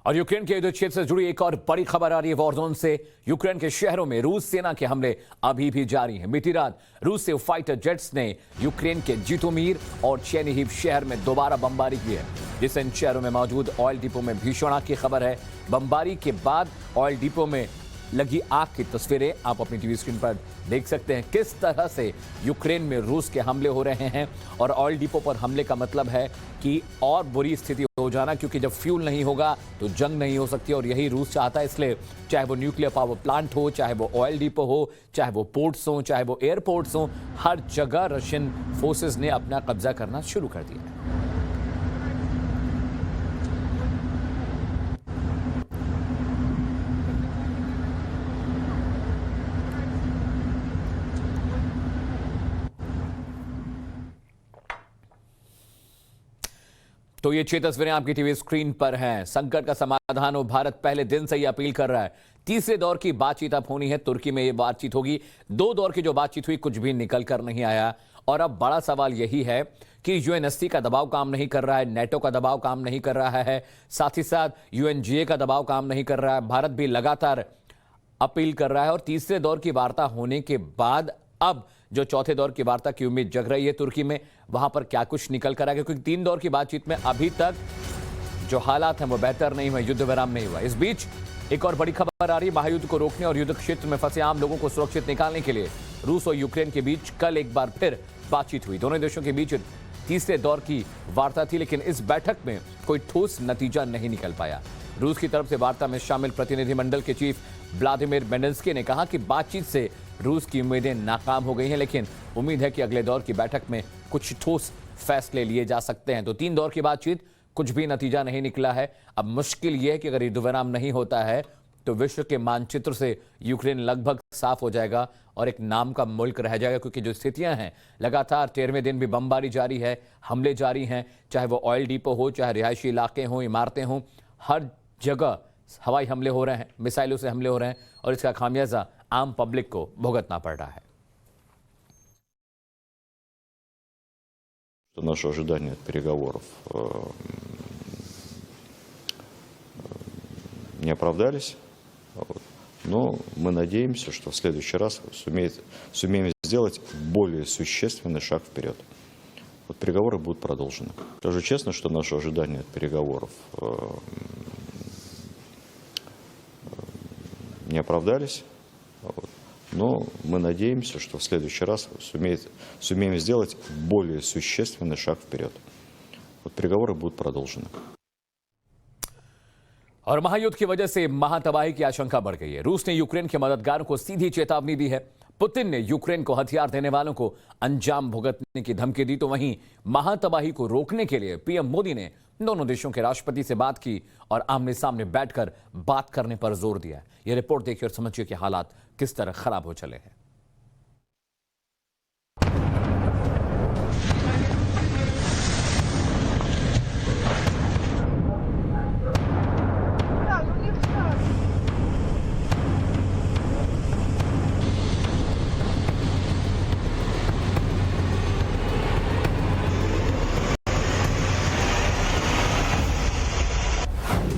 और Ukraine के युद्ध क्षेत्र से जुड़ी एक और बड़ी खबर आ रही है वॉरजोन से। यूक्रेन के शहरों में रूस सेना के हमले अभी भी जारी हैं। बीती रात रूस से फाइटर जेट्स ने यूक्रेन के जिटोमीर और चेर्निहिव शहर में दोबारा बमबारी की है, जिससे इन शहरों में मौजूद ऑयल डिपो में भीषण आग की खबर है। बमबारी के बाद ऑयल डिपो में लगी आग की तस्वीरें आप अपनी टीवी स्क्रीन पर देख सकते हैं। किस तरह से यूक्रेन में रूस के हमले हो रहे हैं और ऑयल डिपो पर हमले का मतलब है कि और बुरी स्थिति हो जाना, क्योंकि जब फ्यूल नहीं होगा तो जंग नहीं हो सकती और यही रूस चाहता है। इसलिए चाहे वो न्यूक्लियर पावर प्लांट हो, चाहे वो ऑयल डिपो हो, चाहे वो पोर्ट्स हो, चाहे वो एयरपोर्ट्स हो, हर जगह रशियन फोर्सेस ने अपना कब्जा करना शुरू कर दिया है। तो ये 6 तस्वीरें आपकी टीवी स्क्रीन पर हैं। संकट का समाधान हो, भारत पहले दिन से ही अपील कर रहा है। तीसरे दौर की बातचीत अब होनी है। तुर्की में ये बातचीत होगी। 2 दौर की जो बातचीत हुई, कुछ भी निकल कर नहीं आया। और अब बड़ा सवाल यही है कि यूएनएससी का दबाव काम नहीं कर रहा है, नेटो का दबाव काम नहीं कर रहा है, साथ ही साथ यूएनजीए का दबाव काम नहीं कर रहा है। भारत भी लगातार अपील कर रहा है। और तीसरे दौर की वार्ता होने के बाद अब जो चौथे दौर की वार्ता की उम्मीद जग रही है तुर्की में, वहां पर क्या कुछ निकल कर आएगा, क्योंकि 3 दौर की बातचीत में अभी तक जो हालात हैं वो बेहतर नहीं हुए, युद्ध विराम नहीं हुआ। इस बीच एक और बड़ी खबर आ रही है। महायुद्ध को रोकने और युद्ध क्षेत्र में फंसे आम लोगों को सुरक्षित निकालने के लिए रूस और यूक्रेन के बीच कल एक बार फिर बातचीत हुई। दोनों देशों के बीच तीसरे दौर की वार्ता थी, लेकिन इस बैठक में कोई ठोस नतीजा नहीं निकल पाया। रूस की तरफ से वार्ता में शामिल प्रतिनिधिमंडल के चीफ व्लादिमीर मेंडेल्स्की ने कहा कि बातचीत से रूस की उम्मीदें नाकाम हो गई हैं, लेकिन उम्मीद है कि अगले दौर की बैठक में कुछ ठोस फैसले लिए जा सकते हैं। तो 3 दौर की बातचीत, कुछ भी नतीजा नहीं निकला है। अब मुश्किल यह है कि अगर युद्ध विराम नहीं होता है तो विश्व के मानचित्र से यूक्रेन लगभग साफ हो जाएगा और एक नाम का मुल्क रह जाएगा, क्योंकि जो स्थितियां हैं, लगातार 13वें दिन भी बमबारी जारी है, हमले जारी हैं, चाहे वो ऑयल डिपो हो, चाहे रिहायशी इलाके हों, इमारतें हों, हर जगह हवाई हमले हो रहे हैं, मिसाइलों से हमले हो रहे हैं और इसका खामियाजा आम पब्लिक को भुगतना पड़ रहा है। Наши ожидания от переговоров не оправдались, но мы надеемся, что в следующий раз сумеем сделать более существенный шаг вперед. Вот переговоры будут продолжены. Скажу честно, что наши ожидания от переговоров не оправдались, но мы надеемся, что в следующий раз сумеем сделать более существенный шаг вперед. Вот переговоры будут продолжены. और महायुद्ध की वजह से महातबाही की आशंका बढ़ गई है। रूस ने यूक्रेन के मददगारों को सीधी चेतावनी दी है। पुतिन ने यूक्रेन को हथियार देने वालों को अंजाम भुगतने की धमकी दी। तो वहीं महातबाही को रोकने के लिए पीएम मोदी ने दोनों देशों के राष्ट्रपति से बात की और आमने सामने बैठकर बात करने पर जोर दिया। यह रिपोर्ट देखिए और समझिए कि हालात किस तरह खराब हो चले हैं।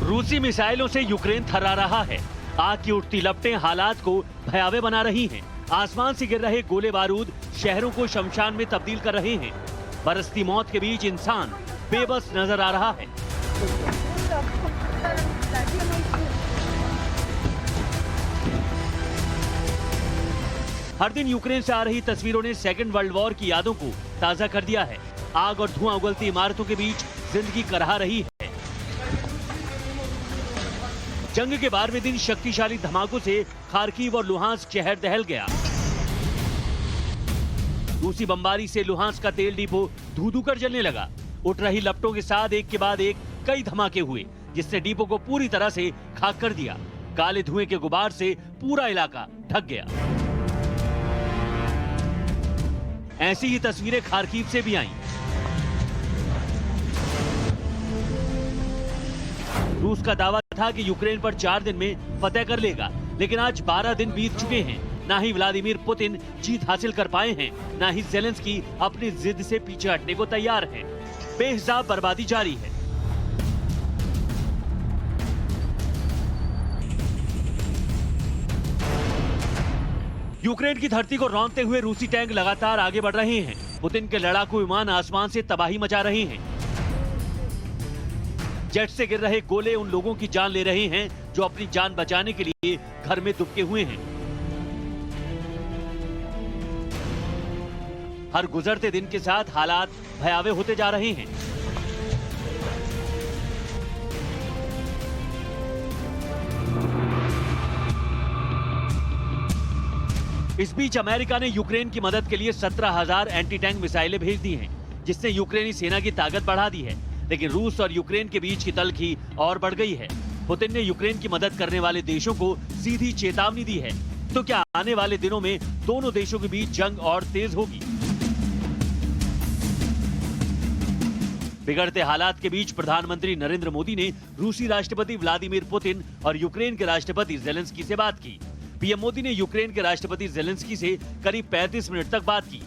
रूसी मिसाइलों से यूक्रेन थर्रा रहा है। आग की उठती लपटें हालात को भयावह बना रही हैं। आसमान से गिर रहे गोले बारूद शहरों को शमशान में तब्दील कर रहे हैं। बरसती मौत के बीच इंसान बेबस नजर आ रहा है। हर दिन यूक्रेन से आ रही तस्वीरों ने सेकेंड वर्ल्ड वॉर की यादों को ताजा कर दिया है। आग और धुआं उगलती इमारतों के बीच जिंदगी करहा रही है। जंग के 12वें दिन शक्तिशाली धमाकों से खार्किव और लुहांस्क शहर दहल गया। रूसी बमबारी से लुहांस्क का तेल डिपो धू-धू कर जलने लगा। उठ रही लपटों के साथ एक के बाद एक कई धमाके हुए, जिसने डिपो को पूरी तरह से खाक कर दिया। काले धुएं के गुबार से पूरा इलाका ढक गया। ऐसी ही तस्वीरें खार्किव से भी आईं। रूस का दावा था कि यूक्रेन पर 4 दिन में फतेह कर लेगा, लेकिन आज 12 दिन बीत चुके हैं। ना ही व्लादिमीर पुतिन जीत हासिल कर पाए हैं, ना ही ज़ेलेंस्की अपनी जिद से पीछे हटने को तैयार हैं। बेहिसाब बर्बादी जारी है। यूक्रेन की धरती को रौंदते हुए रूसी टैंक लगातार आगे बढ़ रहे हैं। पुतिन के लड़ाकू विमान आसमान से तबाही मचा रहे हैं। जेट से गिर रहे गोले उन लोगों की जान ले रहे हैं जो अपनी जान बचाने के लिए घर में दुबके हुए हैं। हर गुजरते दिन के साथ हालात भयावह होते जा रहे हैं। इस बीच अमेरिका ने यूक्रेन की मदद के लिए 17,000 एंटी टैंक मिसाइलें भेज दी हैं, जिसने यूक्रेनी सेना की ताकत बढ़ा दी है। लेकिन रूस और यूक्रेन के बीच की तल्खी और बढ़ गई है। पुतिन ने यूक्रेन की मदद करने वाले देशों को सीधी चेतावनी दी है। तो क्या आने वाले दिनों में दोनों देशों के बीच जंग और तेज होगी? बिगड़ते हालात के बीच प्रधानमंत्री नरेंद्र मोदी ने रूसी राष्ट्रपति व्लादिमीर पुतिन और यूक्रेन के राष्ट्रपति जेलेंस्की से बात की। पीएम मोदी ने यूक्रेन के राष्ट्रपति जेलेंस्की से करीब 35 मिनट तक बात की।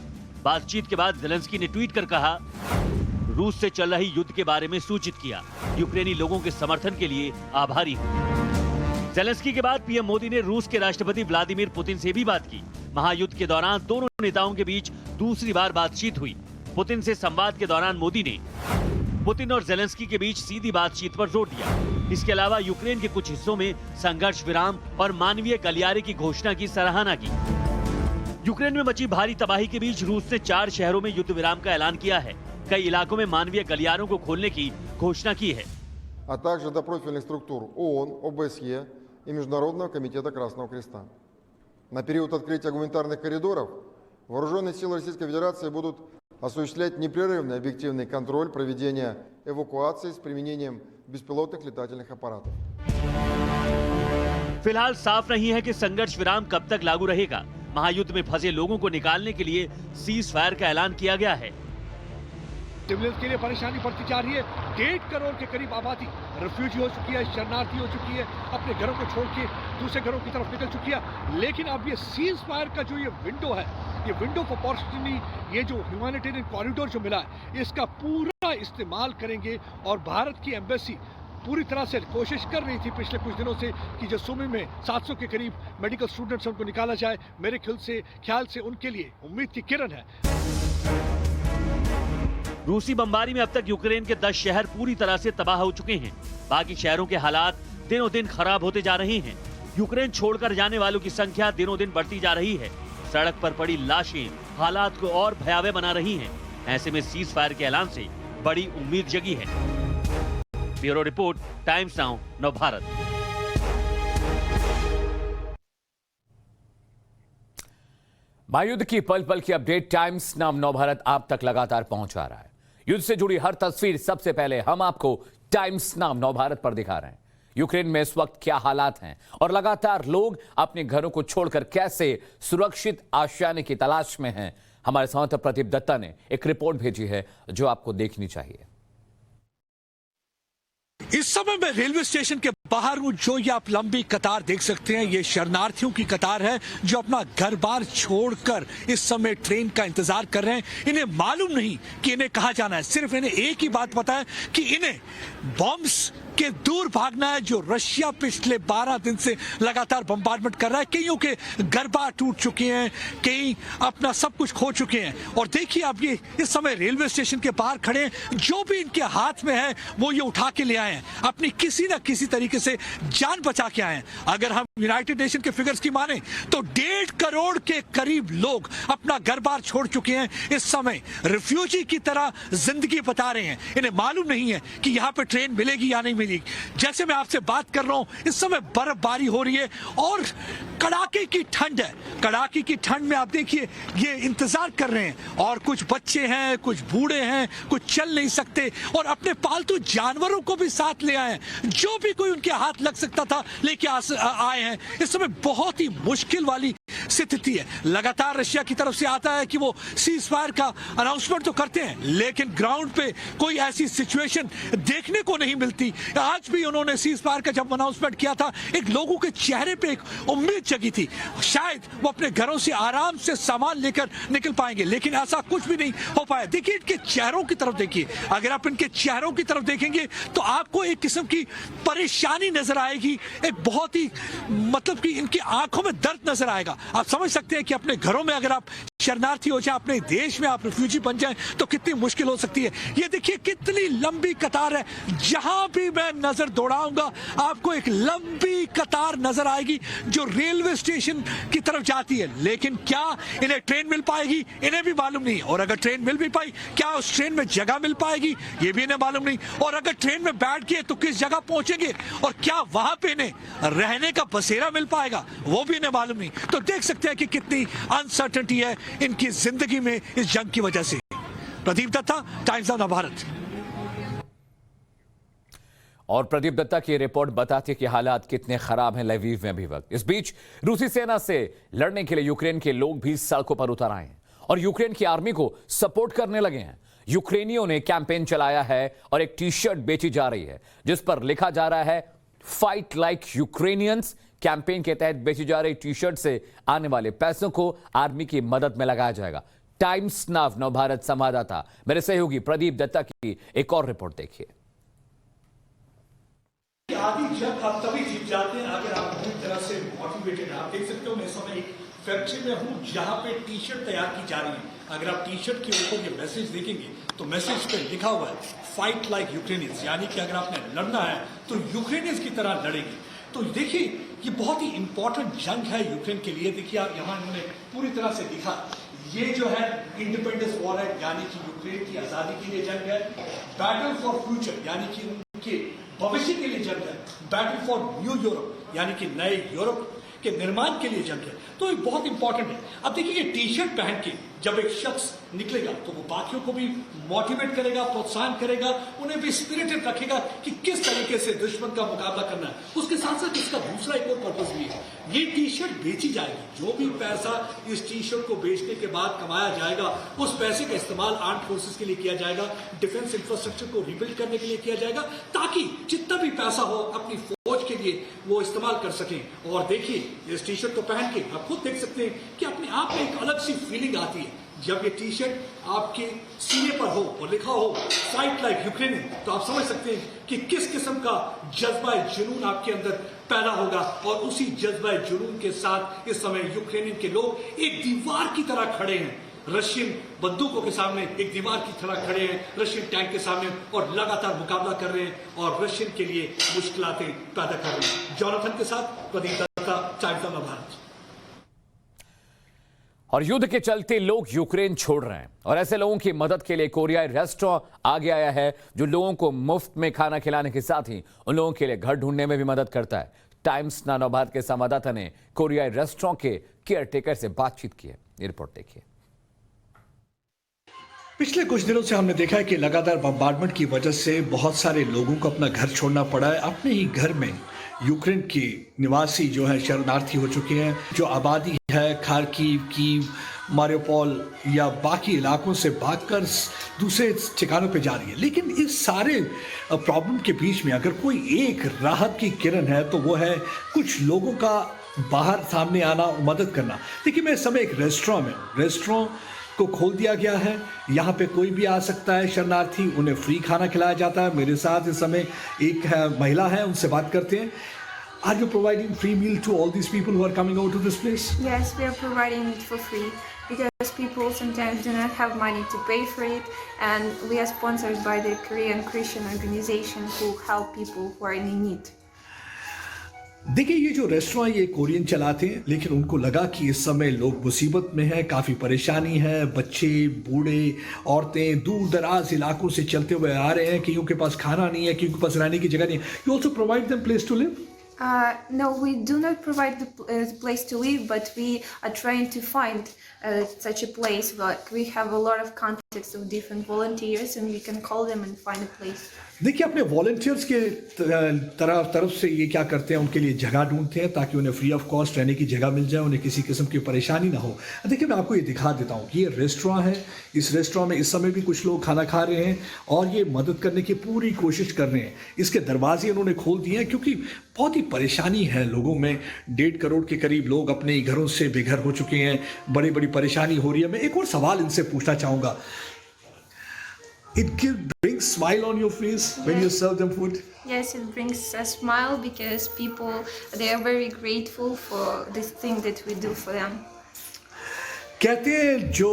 बातचीत के बाद जेलेंस्की ने ट्वीट कर कहा, रूस से चल रही युद्ध के बारे में सूचित किया। यूक्रेनी लोगों के समर्थन के लिए आभारी हूं। जेलेंस्की के बाद पीएम मोदी ने रूस के राष्ट्रपति व्लादिमीर पुतिन से भी बात की। महायुद्ध के दौरान दोनों नेताओं के बीच दूसरी बार बातचीत हुई। पुतिन से संवाद के दौरान मोदी ने पुतिन और जेलेंस्की के बीच सीधी बातचीत पर जोर दिया। इसके अलावा यूक्रेन के कुछ हिस्सों में संघर्ष विराम और मानवीय गलियारे की घोषणा की सराहना की। यूक्रेन में मची भारी तबाही के बीच रूस ने 4 शहरों में युद्ध विराम का ऐलान किया है। कई इलाकों में मानवीय गलियारों को खोलने की घोषणा की है। А также до профильных структур ООН, ОБСЕ и Международного комитета Красного Креста. На период открытия гуманитарных коридоров вооруженные силы Российской Федерации будут осуществлять непрерывный объективный контроль проведения эвакуации с применением беспилотных летательных аппаратов. फिलहाल साफ नहीं है कि संघर्ष विराम कब तक लागू रहेगा। महायुद्ध में फंसे लोगों को निकालने के लिए सीज फायर का ऐलान किया गया है। सिविलियंस के लिए परेशानी बढ़ती जा रही है। 1.5 करोड़ के करीब आबादी रिफ्यूजी हो चुकी है, शरणार्थी हो चुकी है, अपने घरों को छोड़ के दूसरे घरों की तरफ निकल चुकी है। लेकिन अब ये सीज फायर का जो ये विंडो है, ये विंडो ऑफ अपॉर्चुनिटी, ये जो ह्यूमैनिटेरियन कॉरिडोर जो मिला है, इसका पूरा इस्तेमाल करेंगे। और भारत की एम्बेसी पूरी तरह से कोशिश कर रही थी पिछले कुछ दिनों से कि जो सुमी में 700 के करीब मेडिकल स्टूडेंट्स उनको निकाला जाए। मेरे ख्याल से उनके लिए उम्मीद की किरण है। रूसी बमबारी में अब तक यूक्रेन के 10 शहर पूरी तरह से तबाह हो चुके हैं। बाकी शहरों के हालात दिनों दिन खराब होते जा रहे हैं। यूक्रेन छोड़कर जाने वालों की संख्या दिनों दिन बढ़ती जा रही है। सड़क पर पड़ी लाशें हालात को और भयावह बना रही हैं। ऐसे में सीज फायर के ऐलान से बड़ी उम्मीद जगी है। Bureau report, times now Navbharat. महायुद्ध की पल पल की अपडेट टाइम्स नाउ नवभारत आप तक लगातार पहुंचा रहा है। युद्ध से जुड़ी हर तस्वीर सबसे पहले हम आपको टाइम्स नाउ नवभारत पर दिखा रहे हैं। यूक्रेन में इस वक्त क्या हालात हैं और लगातार लोग अपने घरों को छोड़कर कैसे सुरक्षित आशियाने की तलाश में हैं। हमारे संवाददाता प्रदीप दत्ता ने एक रिपोर्ट भेजी है जो आपको देखनी चाहिए। इस समय मैं रेलवे स्टेशन के बाहर हूं। जो ये आप लंबी कतार देख सकते हैं, ये शरणार्थियों की कतार है जो अपना घर बार छोड़कर इस समय ट्रेन का इंतजार कर रहे हैं। इन्हें मालूम नहीं कि इन्हें कहां जाना है, सिर्फ इन्हें एक ही बात पता है कि इन्हें बॉम्ब्स के दूर भागना है, जो रशिया पिछले 12 दिन से लगातार बम्बार्डमेंट कर रहा है। कईयों के घर बार टूट चुके हैं, कई अपना सब कुछ खो चुके हैं। और देखिए आप ये इस समय रेलवे स्टेशन के बाहर खड़े हैं। जो भी इनके हाथ में है वो ये उठा के ले आए हैं, अपनी किसी ना किसी तरीके से जान बचा के आए हैं। अगर हम यूनाइटेड नेशन के फिगर्स की माने तो 1.5 करोड़ के करीब लोग अपना घर बार छोड़ चुके हैं। इस समय रिफ्यूजी की तरह जिंदगी बिता रहे हैं। इन्हें मालूम नहीं है कि यहाँ पे ट्रेन मिलेगी या नहीं मिलेगी। जैसे मैं आपसे बात कर रहा हूं, इस समय बर्फबारी हो रही है और कड़ाके की ठंड है। कड़ाके की ठंड में आप देखिए ये इंतजार कर रहे हैं। और कुछ बच्चे हैं, कुछ बूढ़े हैं, कुछ चल नहीं सकते और अपने पालतू जानवरों को भी साथ ले आए हैं। जो भी कोई उनके हाथ लग सकता था लेके आए हैं। इस समय बहुत ही मुश्किल वाली स्थिति है। लगातार रशिया की तरफ से आता है कि वो सीज फायर का अनाउंसमेंट तो करते हैं, लेकिन ग्राउंड पे कोई ऐसी सिचुएशन देखने को नहीं मिलती। आज भी उन्होंने सीज फायर का जब अनाउंसमेंट किया था, एक लोगों के चेहरे पे एक उम्मीद जगी थी, शायद वो अपने घरों से आराम से सामान लेकर निकल पाएंगे, लेकिन ऐसा कुछ भी नहीं हो पाया। देखिए इनके चेहरों की तरफ देखिए। अगर आप इनके चेहरों की तरफ देखेंगे तो आपको एक किस्म की परेशानी नजर आएगी, एक बहुत ही मतलब कि इनकी आंखों में दर्द नजर आएगा। आप समझ सकते हैं कि अपने घरों में अगर आप शरणार्थी हो जाए, अपने देश में आप रिफ्यूजी बन जाएं तो कितनी मुश्किल हो सकती है। ये देखिए कितनी लंबी कतार है। जहां भी मैं नजर दौड़ाऊंगा आपको एक लंबी कतार नजर आएगी जो रेलवे स्टेशन की तरफ जाती है। लेकिन क्या इन्हें ट्रेन मिल पाएगी, इन्हें भी मालूम नहीं। और अगर ट्रेन मिल भी पाई, क्या उस ट्रेन में जगह मिल पाएगी, ये भी इन्हें मालूम नहीं। और अगर ट्रेन में बैठ गए तो किस जगह पहुंचेंगे और क्या वहां पे इन्हें रहने का बसेरा मिल पाएगा, वो भी इन्हें मालूम नहीं। तो देख सकते हैं कि कितनी अनसर्टेनिटी है इनकी जिंदगी में इस जंग की वजह से। Pradeep Datta, times of Bharat. और प्रदीप दत्ता की रिपोर्ट बताती है कि हालात कितने खराब हैं लवीव में भी वक्त। इस बीच रूसी सेना से लड़ने के लिए यूक्रेन के लोग भी सड़कों पर उतर आए हैं और यूक्रेन की आर्मी को सपोर्ट करने लगे हैं। यूक्रेनियों ने कैंपेन चलाया है और एक टी शर्ट बेची जा रही है जिस पर लिखा जा रहा है फाइट लाइक यूक्रेनियंस। कैंपेन के तहत बेची जा रही टी शर्ट से आने वाले पैसों को आर्मी की मदद में लगाया जाएगा। टाइम्स नाव नवभारत संवाददाता मेरे सहयोगी प्रदीप दत्ता की एक और रिपोर्ट देखिए। आदि जब आप तभी जीत जाते हैं अगर आप पूरी तरह से मोटिवेटेड। आप देख सकते हो मैं इस समय एक फैक्ट्री में हूं जहां पे टी शर्ट तैयार की जा रही है। अगर आप टी शर्ट के ऊपर ये मैसेज देखेंगे तो मैसेज पे लिखा हुआ है फाइट लाइक यूक्रेनियंस, यानी कि अगर आपने लड़ना है तो यूक्रेनियंस की तरह लड़ेंगे। तो देखिए ये बहुत ही इंपॉर्टेंट जंग है यूक्रेन के लिए। देखिए आप यहाँ इन्होंने पूरी तरह से लिखा, ये जो है इंडिपेंडेंस वॉर है, यानी कि यूक्रेन की आजादी के लिए जंग है। बैटल फॉर फ्यूचर, यानी कि उनके भविष्य के लिए जंग है। बैटल फॉर न्यू यूरोप, यानी कि नए यूरोप के निर्माण के लिए जंग है। तो ये बहुत इंपॉर्टेंट है। अब देखिए ये टी शर्ट पहन के जब एक शख्स निकलेगा तो वो बाकियों को भी मोटिवेट करेगा, प्रोत्साहन करेगा, उन्हें भी स्पिरिटेड रखेगा कि किस तरीके से दुश्मन का मुकाबला करना है। उसके साथ साथ इसका दूसरा एक और पर्पज भी है, ये टी शर्ट बेची जाएगी। जो भी पैसा इस टी शर्ट को बेचने के बाद कमाया जाएगा उस पैसे का इस्तेमाल आर्म्ड फोर्सेस के लिए किया जाएगा, डिफेंस इंफ्रास्ट्रक्चर को रिबिल्ड करने के लिए किया जाएगा, ताकि जितना भी पैसा हो अपनी फौज के लिए वो इस्तेमाल कर सकें। और देखिए इस टी शर्ट को पहन के आप खुद देख सकते हैं कि अपने आप में एक अलग सी फीलिंग आती है जब ये टी शर्ट आपके सीने पर हो और लिखा हो फाइट लाइक यूक्रेन, तो आप समझ सकते हैं कि किस किस्म का जज्बा जुनून आपके अंदर पैदा होगा। और उसी जज्बा जुनून के साथ इस समय यूक्रेनियन के लोग एक दीवार की तरह खड़े हैं, रशियन बंदूकों के सामने एक दीवार की तरह खड़े हैं, रशियन टैंक के सामने, और लगातार मुकाबला कर रहे हैं और रशियन के लिए मुश्किलातें पैदा कर रहे हैं। जॉनथन के साथ प्रदीप दत्ता, टाइम्स ऑफ भारत। और युद्ध के चलते लोग यूक्रेन छोड़ रहे हैं और ऐसे लोगों की मदद के लिए कोरियाई रेस्टोरेंट आगे आया है जो लोगों को मुफ्त में खाना खिलाने के साथ ही उन लोगों के लिए घर ढूंढने में भी मदद करता है। टाइम्स नाव भारत के संवाददाता ने कोरियाई रेस्टोरेंट के केयरटेकर से बातचीत की है। ये रिपोर्ट देखिए। पिछले कुछ दिनों से हमने देखा है कि लगातार बम्बार्डमेंट की वजह से बहुत सारे लोगों को अपना घर छोड़ना पड़ा है। अपने ही घर में यूक्रेन के निवासी जो है शरणार्थी हो चुके हैं। जो आबादी है खार्किव, कीव, मारियोपोल या बाकी इलाकों से भागकर दूसरे ठिकानों पे जा रही है। लेकिन इस सारे प्रॉब्लम के बीच में अगर कोई एक राहत की किरण है तो वो है कुछ लोगों का बाहर सामने आना और मदद करना। देखिए मैं इस समय एक रेस्टोरेंट को खोल दिया गया है। यहाँ पे कोई भी आ सकता है शरणार्थी, उन्हें फ्री खाना खिलाया जाता है। मेरे साथ इस समय एक महिला है, उनसे बात करते हैं। Are you providing free meal to all these people who are coming over to this place? Yes, we are providing it for free because people sometimes do not have money to pay for it, and we are sponsored by the Korean Christian organization who help people who are in need. देखिए ये जो restaurant ये Korean चलाते हैं, लेकिन उनको लगा कि इस समय लोग मुसीबत में हैं, काफ़ी परेशानी है। बच्चे, बूढ़े, औरतें दूर दराज इलाकों से चलते हुए आ रहे हैं, कईयों के पास खाना नहीं है, कईयों के पास रहने की जगह नहीं है। You also provide them place to live? No, we do not provide the place to live, but we are trying to find such a place. But we have a lot of contacts of different volunteers, and we can call them and find a place. देखिए अपने volunteers के तरफ से ये क्या करते हैं, उनके लिए जगह ढूंढते हैं ताकि उन्हें फ्री ऑफ कॉस्ट रहने की जगह मिल जाए, उन्हें किसी किस्म की परेशानी ना हो। देखिए मैं आपको ये दिखा देता हूँ कि ये रेस्टोरेंट है। इस रेस्टोरेंट में इस समय भी कुछ लोग खाना खा रहे हैं और ये मदद करने की पूरी कोशिश कर रहे हैं। इसके दरवाजे उन्होंने खोल दिए हैं क्योंकि बहुत ही परेशानी है लोगों में। 1.5 करोड़ के करीब लोग अपने घरों से बेघर हो चुके हैं, बड़ी बड़ी परेशानी हो रही है। मैं एक और सवाल इनसे पूछना चाहूँगा। It brings smile on your face when you serve them food? Yes, it brings a smile because people, they are very grateful for this thing that we do for them. कहते हैं जो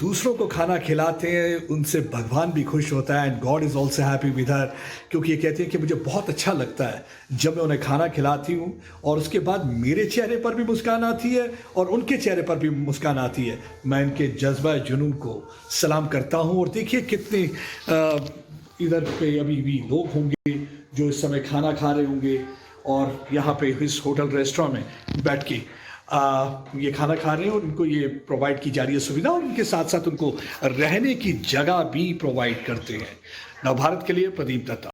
दूसरों को खाना खिलाते हैं उनसे भगवान भी खुश होता है, and God is also happy with her. क्योंकि ये कहते हैं कि मुझे बहुत अच्छा लगता है जब मैं उन्हें खाना खिलाती हूँ और उसके बाद मेरे चेहरे पर भी मुस्कान आती है और उनके चेहरे पर भी मुस्कान आती है। मैं इनके जज्बा जुनून को सलाम करता हूँ। और देखिए कितने इधर पे अभी भी लोग होंगे जो इस समय खाना खा रहे होंगे और यहाँ पे इस होटल रेस्टोरेंट में बैठ के ये खाना खा रहे हैं और उनको ये प्रोवाइड की जा रही है सुविधा, और उनके साथ साथ उनको रहने की जगह भी प्रोवाइड करते हैं। नवभारत के लिए प्रदीप दत्ता।